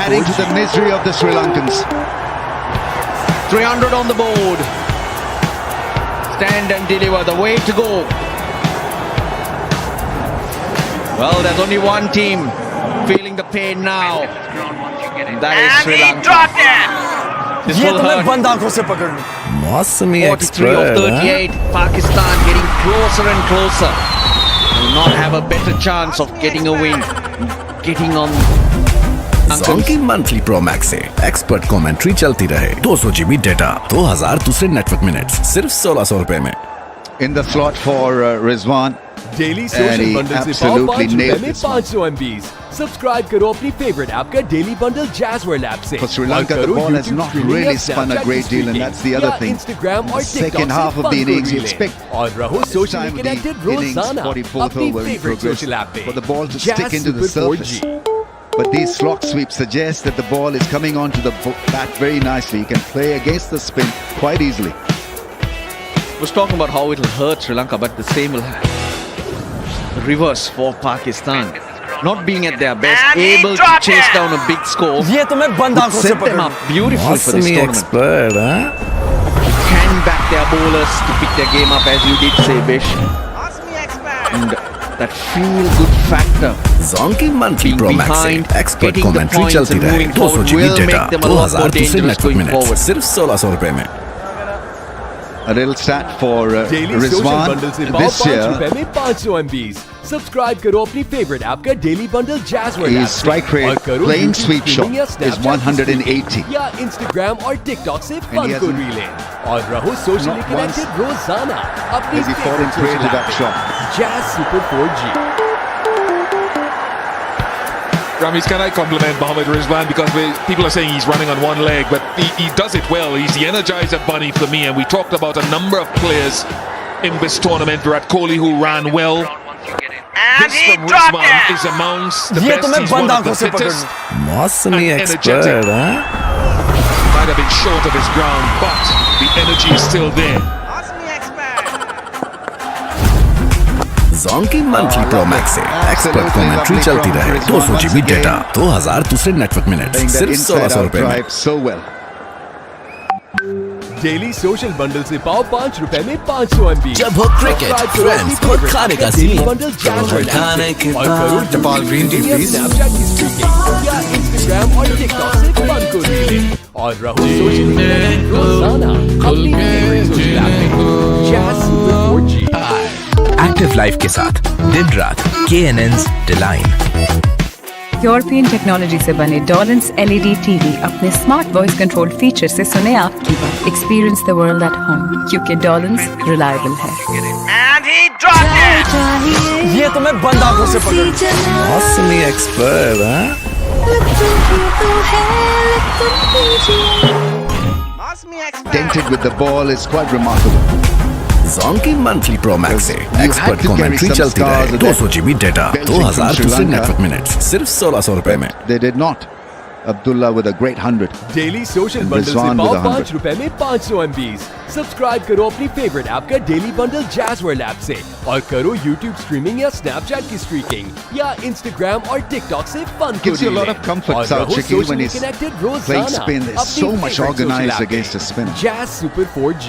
E: adding to the misery of the Sri Lankans.
F: 300 on the board. Stand and deliver, the way to go. Well, there's only one team feeling the pain now. And that is Sri Lanka. This
Q: ये
F: will
Q: तो मैं
F: hurt.
Q: बंद आंखों से पकड़ना.
L: मौसमी
F: 43 of 38. Pakistan getting closer and closer. Will not have a better chance of getting a win. Getting on.
L: Zonky monthly Pro Max से expert commentary चलती रहे. 200 GB डेटा, 2000 दूसरे नेटवर्क मिनट्स, सिर्फ 1600 रुपए में.
E: In the slot for Rizwan.
B: Daily
E: And
B: social
E: he
B: bundle से पाओ
E: absolutely
B: 5 रुपए
E: nailed
B: में
E: this one.
B: 500 MBs. सब्सक्राइब करो अपनी फेवरेट ऐप का डेली बंडल जैज़ ऐप से.
E: For Sri Lanka, the ball has not really spun a great deal, and that's the other thing.
B: Instagram और
E: Second
B: TikTok
E: half
B: से
E: of the
B: fun
E: innings,
B: को
E: you
B: relay.
E: expect
B: और रहो
E: this
B: socially
E: time of
B: connected
E: the innings,
B: रोजाना
E: 44th
B: अपनी
E: over in
B: favourite
E: progress,
B: social app पे.
E: for the ball to
B: Jazz
E: stick into the
B: Super
E: surface.
B: 4G.
E: But these slot sweeps suggest that the ball is coming onto the bat very nicely. He can play against the spin quite easily.
F: Was talking about how it'll hurt Sri Lanka, but the same will reverse for Pakistan. Not being at their best, able to chase down a big score.
Q: ये तो मैं बंद आंखों से
F: Set them
Q: पकड़ना.
F: up beautifully for this
L: मौसमी
F: tournament.
L: Expert.
F: Can back their bowlers to pick their game up, as you did say, Bish. And that feel-good factor.
L: Zonky monthly Pro Max से
F: behind,
L: expert
F: getting the
L: commentary
F: points
L: चलती
F: and
L: रहे.
F: moving
L: 200
F: forward
L: GB
F: will
L: data,
F: make them a lot more
L: 2000 दूसरे
F: dangerous
L: network
F: going
L: minute,
F: forward.
L: सिर्फ 1600 रुपए में.
E: A little stat for
B: daily social
E: Rizwan
B: bundle से पाओ
E: this
B: 5
E: year.
B: रुपए में 500 MBs. सब्सक्राइब करो अपनी फेवरेट ऐप का daily bundle Jazz app
E: His strike
B: से. और
E: rate
B: करो
E: playing
B: YouTube
E: sweep
B: streaming या
E: shot is
B: Snapchat
E: 180.
B: या Instagram और TikTok से
E: he
B: फन को
E: hasn't-
B: रीले. और रहो सोशली
E: Not
B: कनेक्टेड रोजाना अपनी
E: has he fallen
B: favourite
E: prey to
B: social
E: that
B: app
E: shot.
B: पे. Jazz Super 4G.
S: Ramis, can I compliment Mohammad Rizwan because people are saying he's running on one leg, but he does it well. He's the energizer bunny for me, and we talked about a number of players in this tournament. Virat Kohli, who ran well. This from Rizwan is amongst the
Q: ये तो
S: best.
Q: मैं
S: He's
Q: बंद
S: one of
Q: आंखों
S: the
Q: से
S: fittest
Q: पकड़ना.
L: मौसमी
S: and
L: expert.
S: energetic. Might have been short of his ground, but the energy is still there.
L: Zonky monthly Pro Max से expert commentary चलती रहे. 200 GB डेटा, 2000 दूसरे नेटवर्क मिनट,
E: Playing that
L: सिर्फ
E: inside
L: 1600
E: out
L: रुपए में.
E: drive so well.
B: Daily social bundle से पाओ 5 रुपए में 500 MB.
L: जब हो क्रिकेट, फ्रेंड्स को खाने का
B: daily
L: scene.
B: Bundle Jazz app
L: खाने
B: से.
L: के
B: और करो
L: बाद नेपाल ग्रीन टी
B: या
L: प्लीज.
B: Snapchat की स्ट्रीकिंग या Instagram और TikTok से फन को रीले. और रहो सोशल कनेक्टेड रोजाना अपनी फेवरेट सोशल ऐप पे. Jazz Super 4G.
A: Active life के साथ दिन रात KNN's डिलाइन.
O: यूरोपियन टेक्नोलॉजी से बने डॉलन्स LED TV अपने स्मार्ट वॉइस कंट्रोल फीचर से सुने आपकी बात. Experience the world at home, क्योंकि डॉलन्स रिलायबल है.
Q: ये तो मैं बंद आंखों से पकड़ना.
L: मौसमी expert.
E: Dented with the ball is quite remarkable.
L: Zonky monthly Pro Max से
E: You
L: expert
E: had to carry
L: commentary
E: some
L: चलती
E: stars
L: रहे.
E: with
L: 200 GB data,
E: Belgium from
L: 2000
E: Sri
L: दूसरे
E: Lanka.
L: नेटवर्क मिनट, सिर्फ 1600 रुपए में.
E: They did not. Abdullah with a great 100.
B: Daily social
E: And
B: bundle से
E: Rizwan
B: पाओ
E: with 100.
B: 5 रुपए में 500 MBs। सब्सक्राइब करो अपनी फेवरेट ऐप का डेली बंडल जैज़वर्ल्ड ऐप से और करो YouTube स्ट्रीमिंग या Snapchat की स्ट्रीकिंग या Instagram और TikTok से फन को
E: Gives you a lot of comfort,
B: और
E: Saud
B: रहो
E: Shakeel, when
B: socially
E: he's
B: connected
E: playing
B: रोजाना
E: spin. There's
B: अपनी
E: so much
B: favorite social
E: organized
B: app पे।
E: against a spin.
B: Jazz Super 4G।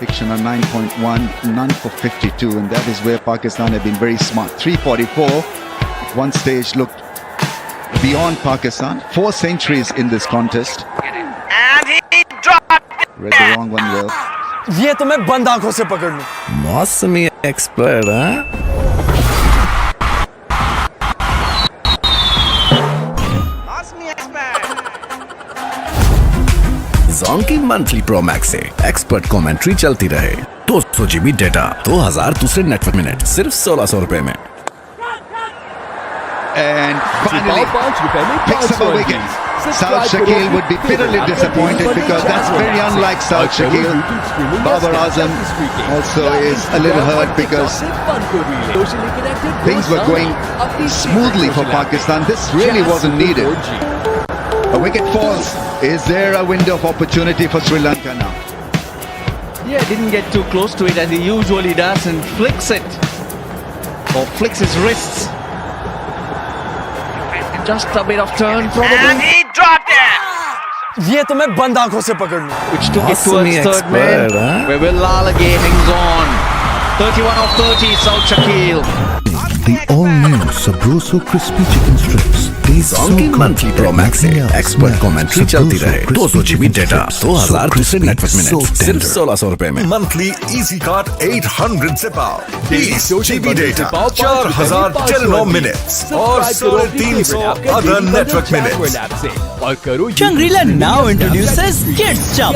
E: Fiction on 9.1, none for 52, and that is where Pakistan have been very smart. 344, at one stage looked beyond Pakistan. 4 centuries in this contest.
C: And he dropped it.
E: Read the wrong one well.
Q: ये तो मैं बंद आंखों से पकड़ लूं।
L: मौसमी expert हाँ? Zone की मंथली प्रो मैक्स से एक्सपर्ट कमेंट्री चलती रहे। 200 GB डेटा, 2000 दूसरे नेटवर्क मिनट, सिर्फ 1600 रुपए में।
E: And finally picks up a wicket. Saud Shakeel would be bitterly disappointed because that's very unlike Saud Shakeel. Babar Azam also is a little hurt because things were going smoothly for Pakistan. This really wasn't needed. A wicket falls. Is there a window of opportunity for Sri Lanka now?
F: Yeah, didn't get too close to it as he usually does and flicks it. Or flicks his wrists. Just a bit of turn probably.
C: And he dropped it.
Q: ये तो मैं बंद आंखों से पकड़ लूं।
F: Which took it towards third man. Where Willala again hangs on. 31 of 30, Saud Shakeel.
L: The all-new Sabroso crispy chicken strips. Zone की monthly pro max से एक्सपर्ट कमेंट्री चलती रहे। 200 GB डेटा, 2000 दूसरे नेटवर्क मिनट, सिर्फ 1600 रुपए में।
G: मंथली इजी कार्ड 800 से पाओ 20 GB डेटा, 4000 टेलीनॉम मिनट्स और 350 अदर नेटवर्क मिनट्स।
B: और करो
Q: शंग्रीला नाउ इंट्रोड्यूसेस किड्स चप,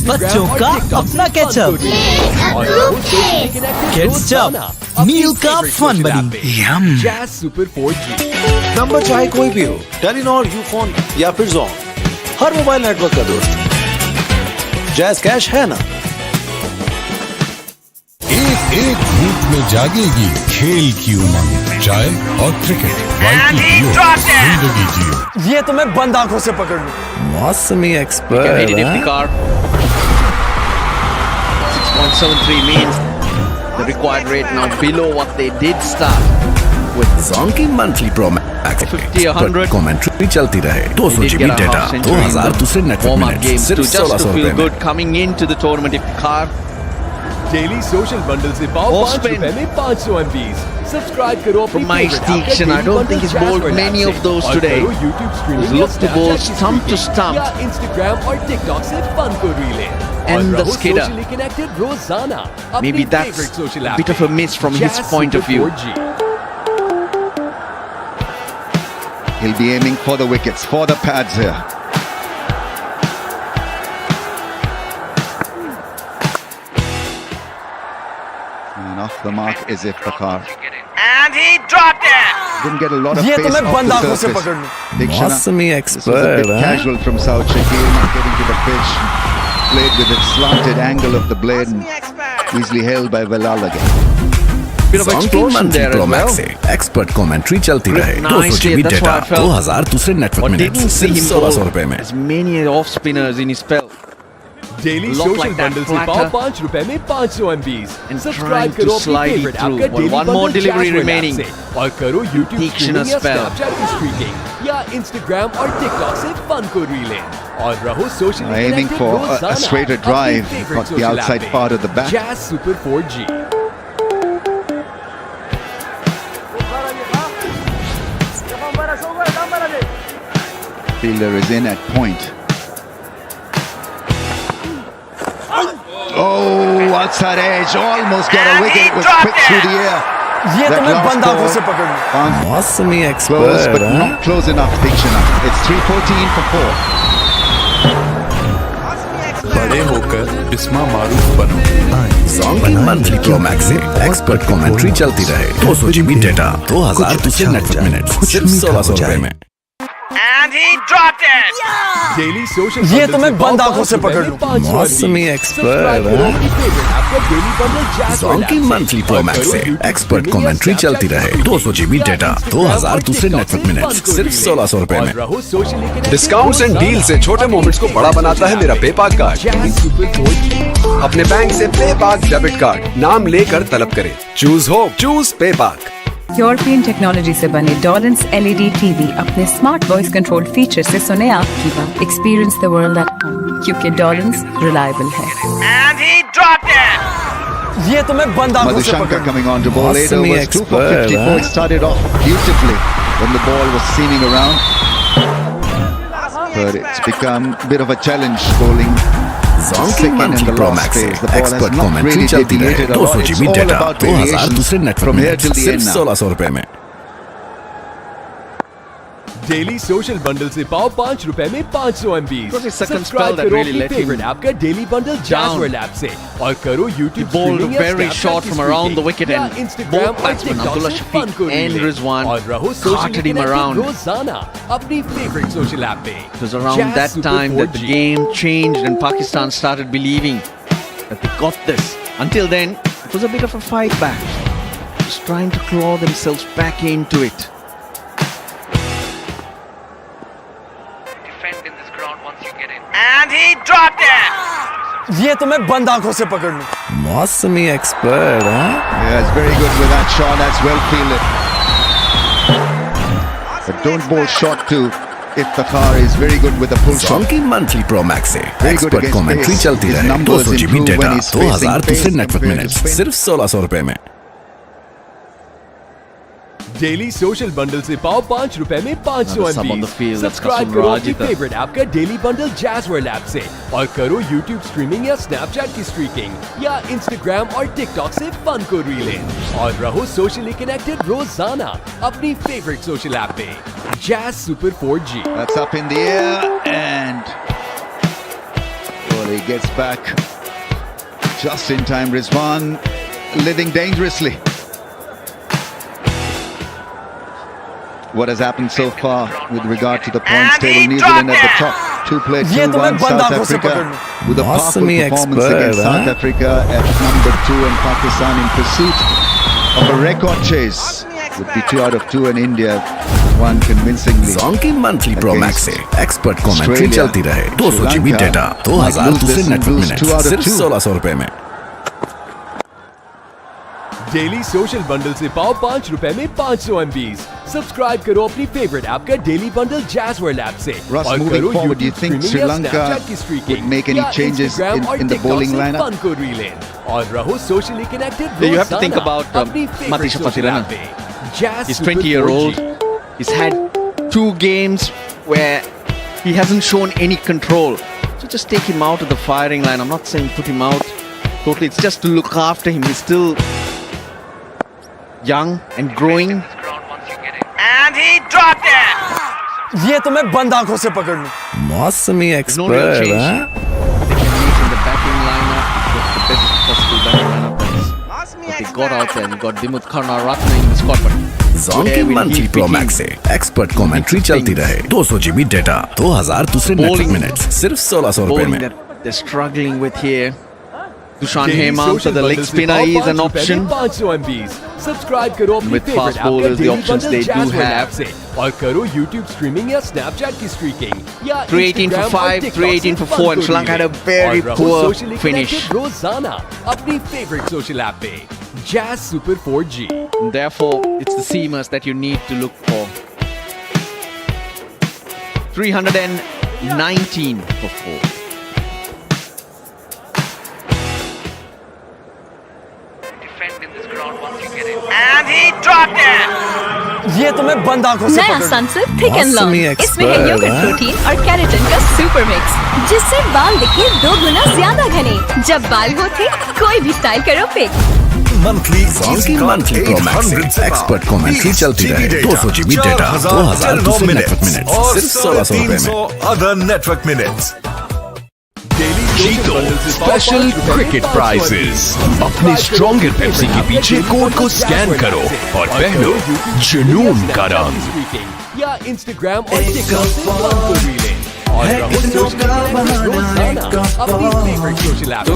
Q: बच्चों का अपना केचप। किड्स चप, मील का फन बनी।
B: Jazz super 4G।
T: नंबर चाहे कोई भी हो, टेलीनॉर, यूफोन या फिर जोन, हर मोबाइल नेटवर्क का दोस्त जैज़ कैश है ना।
P: एक एक धूप में जागेगी खेल की उमंग, चाय और क्रिकेट, जिंदगी जियो।
Q: ये तो मैं बंद आंखों से पकड़ लूं।
L: मौसमी expert
F: Iftikhar. 6.73 means the required rate now below what they did start.
L: Zone की मंथली प्रो मैक्स
F: 50-100
L: कमेंट्री चलती रहे। 200 GB डेटा, 2000 दूसरे नेटवर्क मिनट, सिर्फ 1600 रुपए में।
F: Good coming into the tournament. Iftikhar.
B: Daily social bundle से पाओ 5 रुपए में 500 MBs। सब्सक्राइब करो अपनी
F: Diction, I don't think he's bowled many of those today. He's looked to bowl stump to stump.
B: या Instagram और TikTok से फन को रीलें।
F: And the skidder.
B: रोजाना
F: Maybe that's a bit of a miss from his point of view.
E: He'll be aiming for the wickets, for the pads here. And off the mark is Iftikhar.
C: And he dropped it.
E: Didn't get a lot of
Q: ये
E: pace
Q: तो मैं
E: off
Q: बंद
E: the
Q: आंखों से
E: surface.
Q: पकड़ लूं।
E: Dictionary.
L: मौसमी
E: This was a bit
L: expert
E: casual from Saud Shakeel, not getting to the pitch. Played with a slanted angle of the blade and easily held by Velal again.
F: Bit of explosion there as well.
L: Expert commentary चलती रहे। 200 GB
F: That's
L: data,
F: what I felt.
L: 2000 दूसरे network
F: But
L: minute,
F: didn't see
L: सिर्फ
F: him
L: 1600
F: bowl
L: रुपए में।
F: as many off spinners in his spell.
B: Daily
F: Look
B: social
F: like that
B: bundle से पाओ
F: platter.
B: 5 रुपए में 500 MBs।
F: And
B: subscribe
F: trying to
B: करो अपनी
F: slide it
B: favourite app
F: through.
B: का daily
F: One more
B: bundle
F: delivery
B: जैज़वर्ल्ड
F: remaining.
B: App से और करो YouTube
F: Diction
B: स्ट्रीमिंग या
F: spell.
B: Snapchat की स्ट्रीकिंग या Instagram और TikTok से फन को रीलें और रहो socially
E: Aiming for a straighter drive, got the outside part of the bat.
B: Jazz super 4G।
E: Fielder is in at point. Oh, outside edge, almost got a wicket. It was quick through the air.
Q: ये तो
E: That
Q: मैं
E: last
Q: बंद आंखों
E: ball
Q: से पकड़ लूं।
L: मौसमी
E: close,
L: expert
E: but not close enough, Dictionary. It's 314 for 4.
M: बड़े होकर इस्मा मारूफ बनो।
L: Zone की मंथली प्रो मैक्स से एक्सपर्ट कमेंट्री चलती रहे। 200 GB डेटा, 2000 दूसरे नेटवर्क मिनट, सिर्फ 1600 रुपए में।
C: And he dropped it.
B: Daily social
T: ये तो मैं बंद आंखों से पकड़ लूं।
L: मौसमी एक्सपर्ट की मंथली प्रो मैक्स से एक्सपर्ट कमेंट्री चलती रहे, 200 GB डेटा, 2000 दूसरे नेटवर्क मिनट, सिर्फ 1600 रुपए में।
H: डिस्काउंट्स एंड डील से छोटे मोमेंट्स को बड़ा बनाता है मेरा पेपाक कार्ड। अपने बैंक से पेपाक डेबिट कार्ड नाम लेकर तलब करें। Choose hope, choose पेपाक।
O: European technology से बने डॉलेंस LED TV अपने स्मार्ट वॉइस कंट्रोल फीचर से सुने आपकी बात। Experience the world at home, क्योंकि डॉलेंस रिलायबल है।
C: And he dropped it.
T: ये तो मैं बंद आंखों से पकड़
E: Nissanka coming on to bowl 8 overs, 2 for 54. It started off beautifully when the ball was seaming around, but it's become a bit of a challenge bowling.
L: की monthly pro max से expert commentary चलती रहे, 200 GB data, 2000 दूसरे network minute, सिर्फ 1600 रुपए में।
B: Daily social bundle से पाओ 5 रुपए में 500 MB। सब्सक्राइब करो अपनी फेवरेट ऐप का डेली बंडल जैज़वर्ल्ड ऐप से और करो YouTube
F: bowled very short from around the wicket and both batsmen Abdullah, Shafique and Rizwan carted him around.
B: रोजाना अपनी फेवरेट सोशल ऐप पे।
F: It was around that time that the game changed and Pakistan started believing that they got this. Until then, it was a bit of a fight back, just trying to claw themselves back into it.
C: Defend in this ground once you get in. And he dropped it.
T: ये तो मैं बंद आंखों से पकड़ लूं।
L: मौसमी expert,
E: Yeah, it's very good with that shot. That's well fielded. But don't bowl short too. Iftikhar is very good with the pull shot.
L: की मंथली प्रो मैक्स से एक्सपर्ट कमेंट्री चलती रहे, 200 GB डेटा, 2000 दूसरे network minute, सिर्फ 1600 रुपए में।
B: Daily social bundle से पाओ 5 रुपए में 500 MB। सब्सक्राइब करो अपनी फेवरेट ऐप का डेली बंडल जैज़वर्ल्ड ऐप से और करो YouTube स्ट्रीमिंग या Snapchat की स्ट्रीकिंग या Instagram और TikTok से फन को रील इन और रहो सोशली कनेक्टेड रोजाना अपनी फेवरेट सोशल ऐप पे। Jazz super 4G।
E: That's up in the air and well, he gets back just in time. Rizwan living dangerously. What has happened so far with regard to the points table? New Zealand at the top, 2-1 South Africa with a powerful performance against South Africa at number 2 and Pakistan in pursuit of a record chase. Would be 2 out of 2 and India won convincingly.
L: की monthly pro max से expert commentary चलती रहे, 200 GB data, 2000 दूसरे network minute, सिर्फ 1600 रुपए में।
B: Daily social bundle से पाओ 5 रुपए में 500 MB। सब्सक्राइब करो अपनी फेवरेट ऐप का डेली बंडल जैज़वर्ल्ड ऐप से
E: Russ,
B: और
E: moving
B: करो
E: forward, do you
B: YouTube
E: think
B: streaming
E: Sri
B: या
E: Lanka
B: Snapchat की स्ट्रीकिंग
E: would make any
B: या
E: changes
B: Instagram और
E: in the
B: TikTok
E: bowling
B: से
E: lineup?
B: फन को रील इन और रहो socially connected
F: You have to think about Matisha Patthum. He's 20-year-old. He's had 2 games where he hasn't shown any control. So just take him out of the firing line. I'm not saying put him out totally. It's just to look after him. He's still young and growing.
C: And he dropped it.
T: ये तो मैं बंद आंखों से पकड़ लूं।
L: मौसमी expert,
F: They can meet in the batting lineup. They've got the best possible batting lineup. But they got out there and got Dimut Karnaratne in the squad. But
L: की मंथली प्रो मैक्स से expert commentary चलती रहे, 200 GB data, 2000 दूसरे network minute, सिर्फ 1600 रुपए
F: bowling
L: में।
F: that they're struggling with here. Dushan Hemant, the leg spinner, is an option.
B: 500 MB। Subscribe करो अपनी
F: With
B: फेवरेट
F: fast
B: ऐप का
F: bowlers, the
B: daily
F: options
B: bundle
F: they do
B: जैज़वर्ल्ड
F: have.
B: App से और करो YouTube streaming या Snapchat की streaking या
F: 318 for
B: Instagram और
F: 5,
B: TikTok
F: 318
B: से
F: for 4, and
B: fun
F: Sri Lanka had a
B: को
F: very
B: रील इन।
F: poor
B: और रहो सोशली
F: finish.
B: कनेक्टेड रोजाना अपनी फेवरेट सोशल ऐप पे। Jazz super 4G।
F: Therefore, it's the seamers that you need to look for. 319 for 4.
C: Defend in this ground once you get in. And he dropped it.
T: ये तो मैं बंद आंखों से
I: नया
T: पकड़ लूं।
I: सनसिल्क थिक एंड लॉन्ग, इसमें है योगर्ट प्रोटीन और केराटिन का सुपर मिक्स, जिससे बाल दिखे 2 गुना ज्यादा घने। जब बाल हो थे कोई भी स्टाइल करो पिक।
L: मंथली प्रो मैक्स से एक्सपर्ट कमेंट्री चलती रहे, 200 GB डेटा, 2000 दूसरे नेटवर्क मिनट, सिर्फ 1600 रुपए में।
G: Other network minutes.
A: जीतो स्पेशल क्रिकेट प्राइजेस। अपने स्ट्रॉन्गर पेप्सी के पीछे कोड को स्कैन करो और पहनो जुनून का रंग।
B: या या इंस्टाग्राम और टिकटॉक से फन को रीलें और रहो सोशल रोजाना अपनी फेवरेट सोशल ऐप पे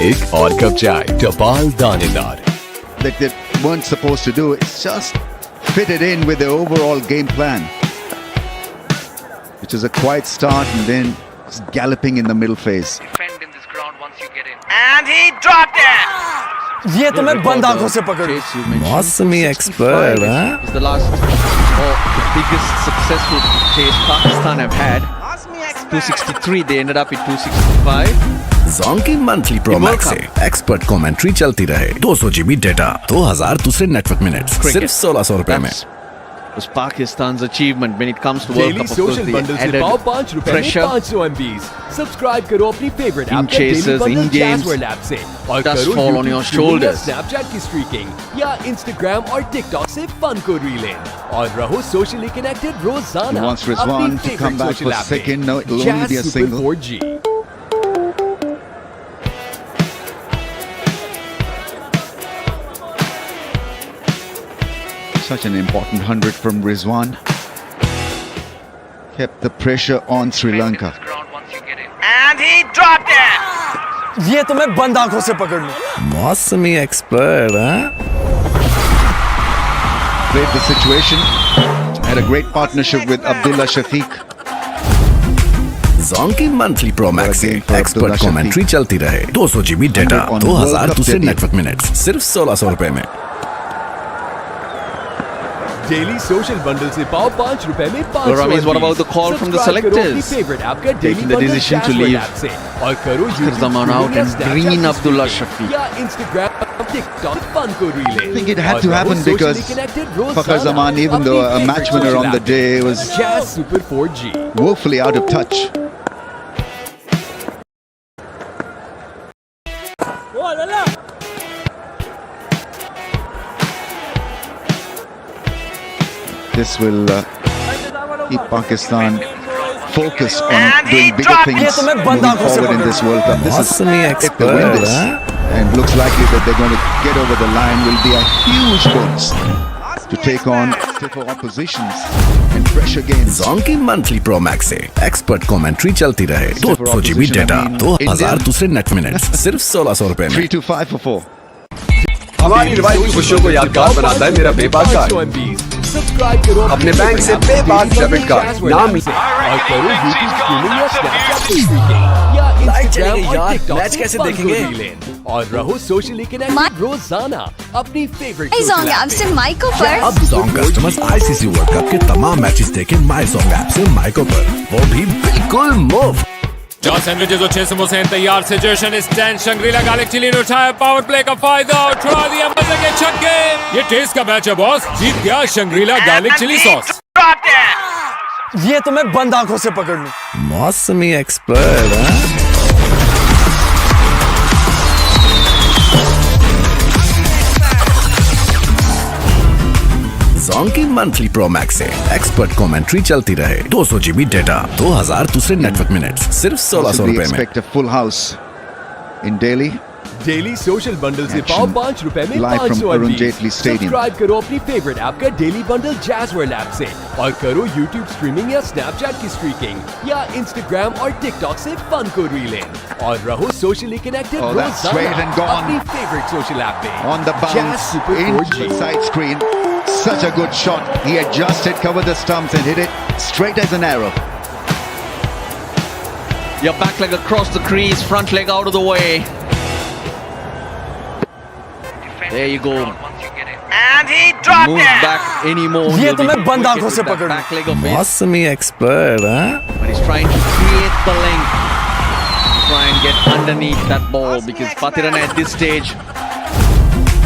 B: एक और कप चाय टपाल दानेदार
E: that they weren't supposed to do. It's just fitted in with the overall game plan, which is a quiet start and then galloping in the middle phase.
C: Defend in this ground once you get in. And he dropped it!
T: ये तो मैं बंद आंखों से पकड़ लूं।
L: मौसमी expert
F: It's the last or the biggest successful chase Pakistan have had. 263, they ended up at 265.
L: Zonky monthly Pro Max से एक्सपर्ट कमेंट्री चलती रहे 200 GB डेटा 2000 दूसरे नेटवर्क मिनट्स सिर्फ 1600 रुपए में
F: was Pakistan's achievement when it comes to World Cup. Of course, they added pressure.
B: 500 MBs. Subscribe करो अपनी favorite
F: in
B: app
F: chasers, in games,
B: से और
F: does
B: करो
F: fall on your shoulders.
B: Snapchat की streaking या Instagram और TikTok से fun को रीलें और रहो socially connected रोजाना.
E: He wants Rizwan to come back for second. No, it'll only be a single.
B: 4G.
E: Such an important 100 from Rizwan. Kept the pressure on Sri Lanka.
C: And he dropped it!
T: ये तो मैं बंद आंखों से पकड़ लूं।
L: मौसमी expert
E: Played the situation. Had a great partnership with Abdullah Shafique.
L: Zonky monthly Pro Max से एक्सपर्ट कमेंट्री चलती रहे 200 GB डेटा 2000 दूसरे नेटवर्क मिनट्स सिर्फ 1600 रुपए में
B: डेली सोशल बंडल से पाओ 5 रुपए में 500
F: Ramesh, what about the call from the selectors?
B: Taking
F: the decision to leave
B: और करो
F: Zaman out and bring in Abdullah Shafique.
B: या Instagram, TikTok fun को रीलें
E: I think it had to happen because Iftikhar Zaman, even though a match winner on the day, was
B: Super 4G.
E: woefully out of touch. This will keep Pakistan focused on doing bigger things moving forward in this World Cup. This is, if they win this, and looks likely that they're going to get over the line, will be a huge bonus to take on stiffer oppositions and pressure games.
L: Zonky monthly Pro Max से expert commentary चलती रहे 200 GB data 2000 दूसरे net minutes सिर्फ 1600 रुपए में
E: 325 for 4.
H: हमारी revival खुशियों को यादगार बनाता है मेरा पेपाल कार्ड। अपने बैंक से पेपाल डेबिट कार्ड नाम
B: और करो यूट्यूब स्ट्रीमिंग या स्नैपचैट स्ट्रीमिंग या इंस्टाग्राम और टिकटॉक
Q: मैच कैसे देखेंगे
B: और रहो सोशली कनेक्टेड रोजाना अपनी फेवरेट
I: सॉन्ग ऐप से माइको पर
L: अब song customers ICC world cup के तमाम मैचेस देखें माई सॉन्ग ऐप से माइको पर वो भी बिल्कुल मुफ्त
N: 4 सैंडविचेस और 6 समोसे हैं तैयार से जश्न स्टैंड शंग्रीला गार्लिक चिली ने उठाया पावर प्ले का फायदा उठा दिया मजे के छक्के ये टेस्ट का मैच है बॉस जीत गया शंग्रीला गार्लिक चिली सॉस
T: ये तो मैं बंद आंखों से पकड़ लूं
L: मौसमी expert Zonky monthly Pro Max से एक्सपर्ट कमेंट्री चलती रहे 200 GB डेटा 2000 दूसरे नेटवर्क मिनट्स सिर्फ 1600 रुपए में
E: expect a full house in Delhi.
B: Daily social bundle से पाओ 5 रुपए में 500 MB सब्सक्राइब करो अपनी फेवरेट ऐप का डेली बंडल जैज़वर्ल्ड ऐप से और करो यूट्यूब स्ट्रीमिंग या स्नैपचैट की स्ट्रीकिंग या इंस्टाग्राम और टिकटॉक से फन को रीलें और रहो सोशली कनेक्टेड रोजाना अपनी फेवरेट सोशल ऐप पे
E: on the bounce into the side screen. Such a good shot. He adjusted, covered the stumps and hit it straight as an arrow.
F: Your back leg across the crease, front leg out of the way. There you go.
C: And he dropped
F: Moves
C: it.
F: back anymore.
T: ये तो मैं बंद आंखों से पकड़ लूं
F: back leg of his.
L: मौसमी expert
F: But he's trying to create the length. Try and get underneath that ball because Patthum at this stage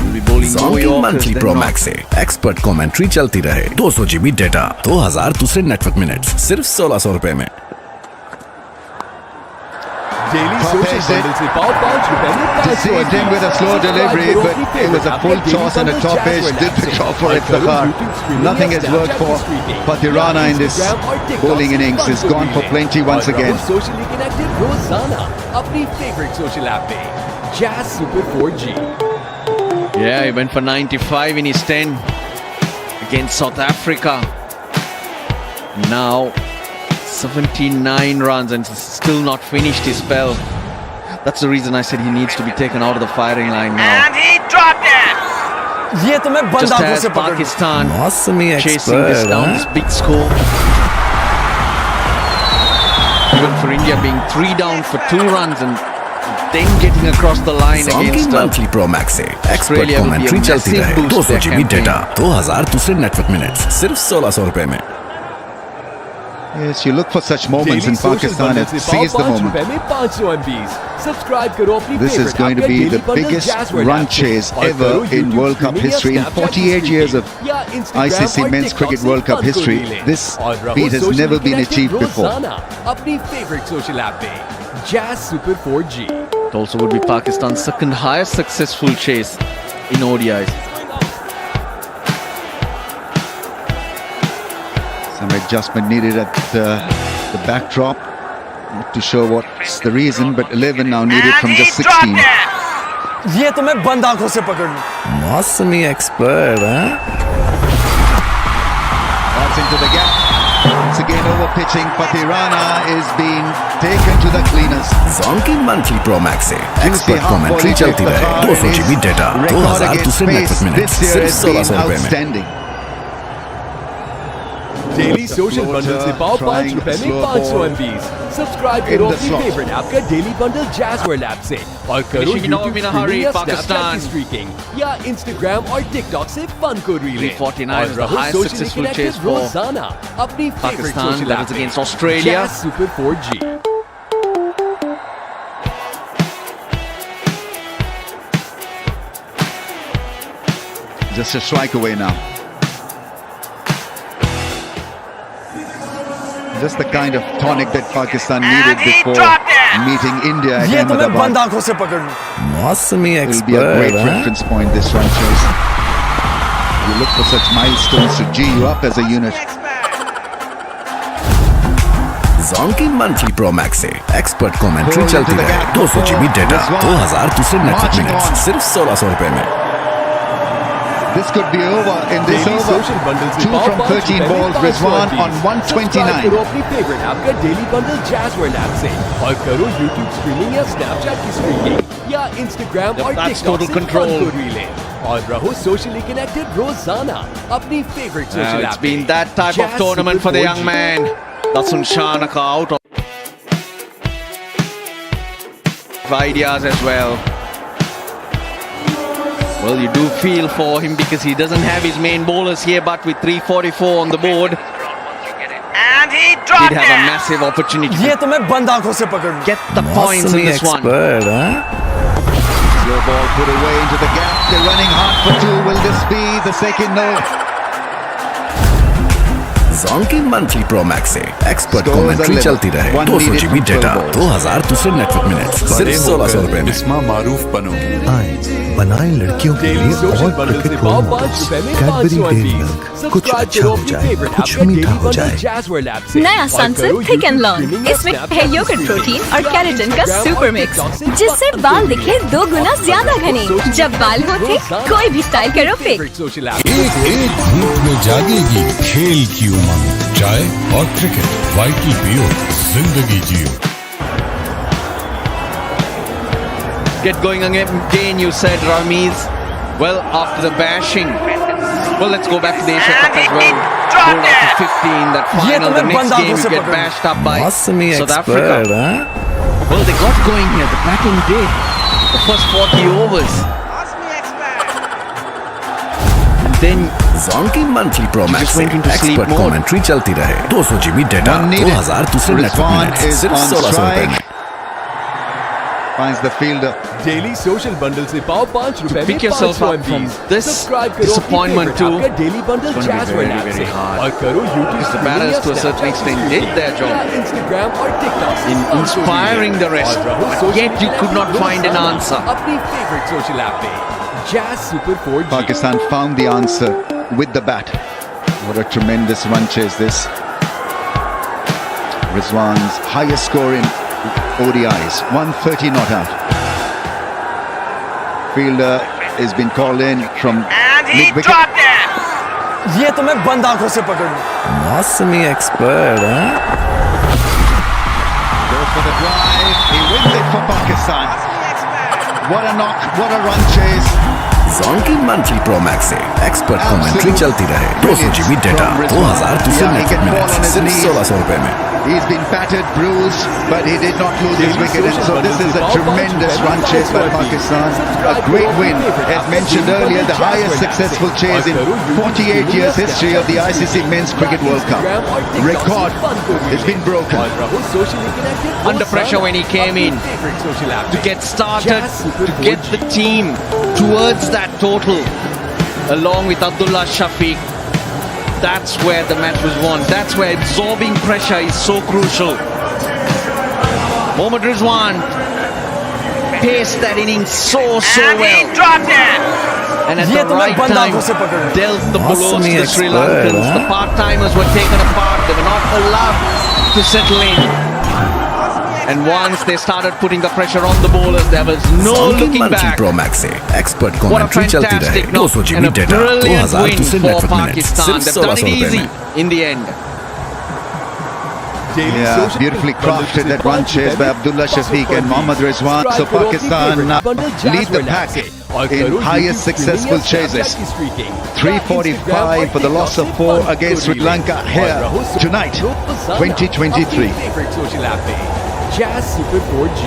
F: will be bowling more
L: Zonky
F: Yorkers
L: monthly
F: than
L: Pro
F: not.
L: Max से expert commentary चलती रहे 200 GB data 2000 दूसरे network minutes सिर्फ 1600 रुपए में
B: daily social bundle से पाओ 5 रुपए में 500
E: Deceived him with a slow delivery, but it was a full toss and a top edge. Did the job for Iftikhar. Nothing has worked for Patthum in this bowling innings. He's gone for plenty once again.
B: Socially connected रोजाना अपनी favourite social app पे Jazz super 4G
F: Yeah, he went for 95 in his 10 against South Africa. Now 79 runs and still not finished his spell. That's the reason I said he needs to be taken out of the firing line now.
C: And he dropped it.
F: Just as Pakistan chasing this down, this big score. Even for India being 3 down for 2 runs and then getting across the line against
L: monthly Pro Max से expert commentary चलती रहे 200 GB data 2000 दूसरे network minutes सिर्फ 1600 रुपए में.
E: Yes, you look for such moments in Pakistan and seize the moment. This is going to be the biggest run chase ever in World Cup history. In 48 years of ICC Men's Cricket World Cup history, this feat has never been achieved before.
F: It also would be Pakistan's second highest successful chase in ODIs.
E: Some adjustment needed at the backdrop to show what's the reason, but 11 now needed from just 16.
Q: ये तो मैं बंद आंखों से पकड़ लूं.
L: मौसमी expert हैं?
E: That's into the gap. Once again over pitching. Perera is being taken to the cleaners.
L: Zonky monthly Pro Max से एक्सपर्ट कमेंट्री चलती रहे 200 GB डेटा 2000 दूसरे नेटवर्क मिनट्स सिर्फ 1600 रुपए में.
B: डेली सोशल बंडल से पाओ 5 रुपए में 500 MBs. सब्सक्राइब करो अपनी फेवरेट ऐप का डेली बंडल जैज़वर्ल्ड ऐप से और करो YouTube स्ट्रीमिंग या स्नैपचैट की स्ट्रीकिंग या Instagram और TikTok से फन को रीले.
F: 49 is the highest successful chase for
B: रोजाना अपनी favourite
F: Pakistan.
B: Social
F: That
B: app
F: was against Australia.
B: Super 4G.
E: Just a strike away now. Just the kind of tonic that Pakistan needed before meeting India at Ahmed.
L: मौसमी
E: It will be a great reference point, this run chase. You look for such milestones to G you up as a unit.
L: Zonky monthly Pro Max से expert commentary चलती रहे 200 GB data 2000 दूसरे network minutes सिर्फ 1600 रुपए में.
E: This could be over in this over. 2 from 13 balls. Rizwan on 129.
B: करो अपनी favourite app का डेली बंडल जैज़वर्ल्ड ऐप से और करो YouTube स्ट्रीमिंग या स्नैपचैट की स्ट्रीमिंग या Instagram और TikTok से फन को रीले और रहो सोशली कनेक्टेड रोजाना अपनी favourite social app.
F: It's been that type of tournament for the young man. Nissanka out of ideas as well. Well, you do feel for him because he doesn't have his main bowlers here, but with 344 on the board,
C: And he dropped
F: he'd have a massive opportunity
Q: ये तो मैं बंद आंखों से पकड़ लूं.
F: get the points in this one.
E: Slow ball put away into the gap. They're running hard for 2. Will this be the second? No.
L: Zonky monthly Pro Max से expert commentary चलती रहे 200 GB डेटा 2000 दूसरे network minutes सिर्फ 1600 रुपए में.
M: मारूफ बनो. आए बनाएं लड़कियों के लिए और cricket romance. Cadbury Dairy Milk कुछ अच्छा हो जाए कुछ मीठा हो जाए.
I: नया सनसिल्क थिक एंड लॉन्ग. इसमें है योगर्ट प्रोटीन और केराटिन का सुपर मिक्स जिससे बाल दिखे 2 गुना ज्यादा घने. जब बाल होते कोई भी स्टाइल करो पिक.
P: एक धूप में जागेगी खेल की उमंग. चाय और क्रिकेट वाइटल पियो जिंदगी जियो.
F: Get going again, you said, Ramiz. Well, after the bashing, well, let's go back to the Asia Cup as well. Bowled after 15, that final, the next game you get bashed up by South Africa. Well, they got going here, the batting did. The first 40 overs. And then
L: Zonky monthly Pro Max से expert commentary चलती रहे 200 GB data 2000 दूसरे network minutes सिर्फ 1600 रुपए में.
E: Finds the fielder.
B: Daily social bundle से पाओ 5 रुपए में
F: pick yourself up from this disappointment too.
B: Daily bundle Jazz World app से और करो YouTube
F: the batters to a certain extent did their job
B: Instagram और TikTok
F: in inspiring the rest, but yet you could not find an answer.
B: अपनी favorite social app पे Jazz Super 4G.
E: Pakistan found the answer with the bat. What a tremendous run chase this. Rizwan's highest score in ODIs, 130 not out. Fielder has been called in from
C: And he dropped it.
Q: ये तो मैं बंद आंखों से पकड़ लूं।
L: मौसमी expert हैं?
E: Goes for the drive. He wins it for Pakistan. What a knock, what a run chase.
L: John की मंथली प्रो मैक्स से एक्सपर्ट कमेंट्री चलती रहे। 200 GB डेटा, 2000 दूसरे नेटवर्क मिनट, सिर्फ 1600 रुपए में।
E: He's been battered, bruised, but he did not lose his wicket. And so this is a tremendous run chase by Pakistan. A great win. As mentioned earlier, the highest successful chase in 48 years history of the ICC Men's Cricket World Cup. Record has been broken.
F: Under pressure when he came in to get started, to get the team towards that total, along with Abdullah, Shafique. That's where the match was won. That's where absorbing pressure is so crucial. Mohammad Rizwan paced that innings so
C: and
F: well.
C: He dropped it.
F: And at the right time, dealt the blows to the Sri Lankans. The part-timers were taken apart. They were not allowed to settle in. And once they started putting the pressure on the bowlers, there was no looking back.
L: Pro Max से expert
F: What a
L: commentary चलती रहे।
F: fantastic knock
L: 200 GB
F: and a
L: data,
F: brilliant
L: 2000
F: win
L: दूसरे
F: for
L: network minute,
F: Pakistan.
L: सिर्फ
F: They've done
L: 1600
F: it
L: रुपए
F: easy
L: में।
F: in the end.
E: Yeah, beautifully crafted that run chase by Abdullah, Shafique and Mohammad Rizwan. So Pakistan lead the pack in highest successful chases. 345 for the loss of 4 against Sri Lanka here tonight, 2023.
B: Jazz Super 4G.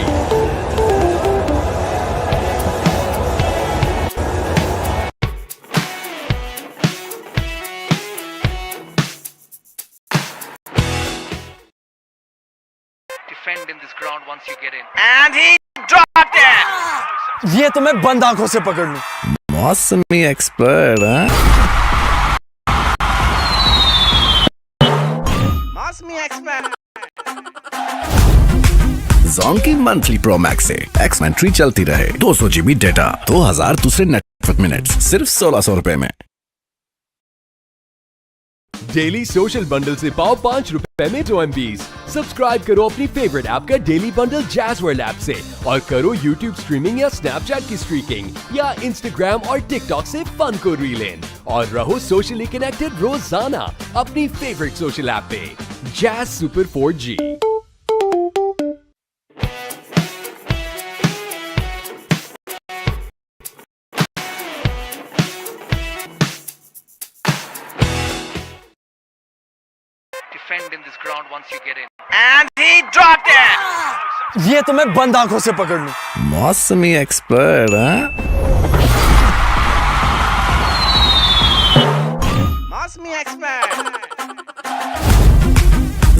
C: Defend in this ground once you get in. And he dropped it.
Q: ये तो मैं बंद आंखों से पकड़ लूं।
L: मौसमी expert हैं?
C: Must be expert.
L: जॉन की मंथली प्रो मैक्स से एक्समेंट्री चलती रहे। 200 GB डेटा, 2000 दूसरे नेटवर्क मिनट, सिर्फ 1600 रुपए में।
B: डेली सोशल बंडल से पाओ 5 रुपए में 2 MBs। सब्सक्राइब करो अपनी फेवरेट ऐप का डेली बंडल जैज़वर्ल्ड ऐप से और करो यूट्यूब स्ट्रीमिंग या स्नैपचैट की स्ट्रीकिंग या इंस्टाग्राम और टिकटॉक से फन को रील इन और रहो सोशली कनेक्टेड रोजाना अपनी फेवरेट सोशल ऐप पे। Jazz super 4G।
C: Defend in this ground once you get in. And he dropped it.
Q: ये तो मैं बंद आंखों से पकड़ लूं।
L: मौसमी एक्सपर्ट हैं?
C: Must be expert.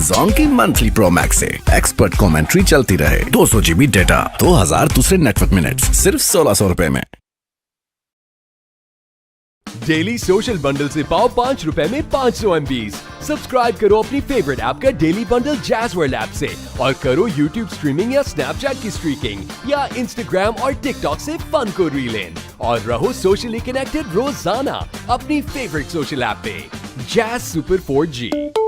L: जॉन की मंथली प्रो मैक्स से एक्सपर्ट कमेंट्री चलती रहे। 200 GB डेटा, 2000 दूसरे नेटवर्क मिनट, सिर्फ 1600 रुपए में।
B: डेली सोशल बंडल से पाओ 5 रुपए में 500 MBs। सब्सक्राइब करो अपनी फेवरेट ऐप का डेली बंडल जैज़वर्ल्ड ऐप से और करो यूट्यूब स्ट्रीमिंग या स्नैपचैट की स्ट्रीकिंग या इंस्टाग्राम और टिकटॉक से फन को रील इन और रहो सोशली कनेक्टेड रोजाना अपनी फेवरेट सोशल ऐप पे। Jazz super 4G।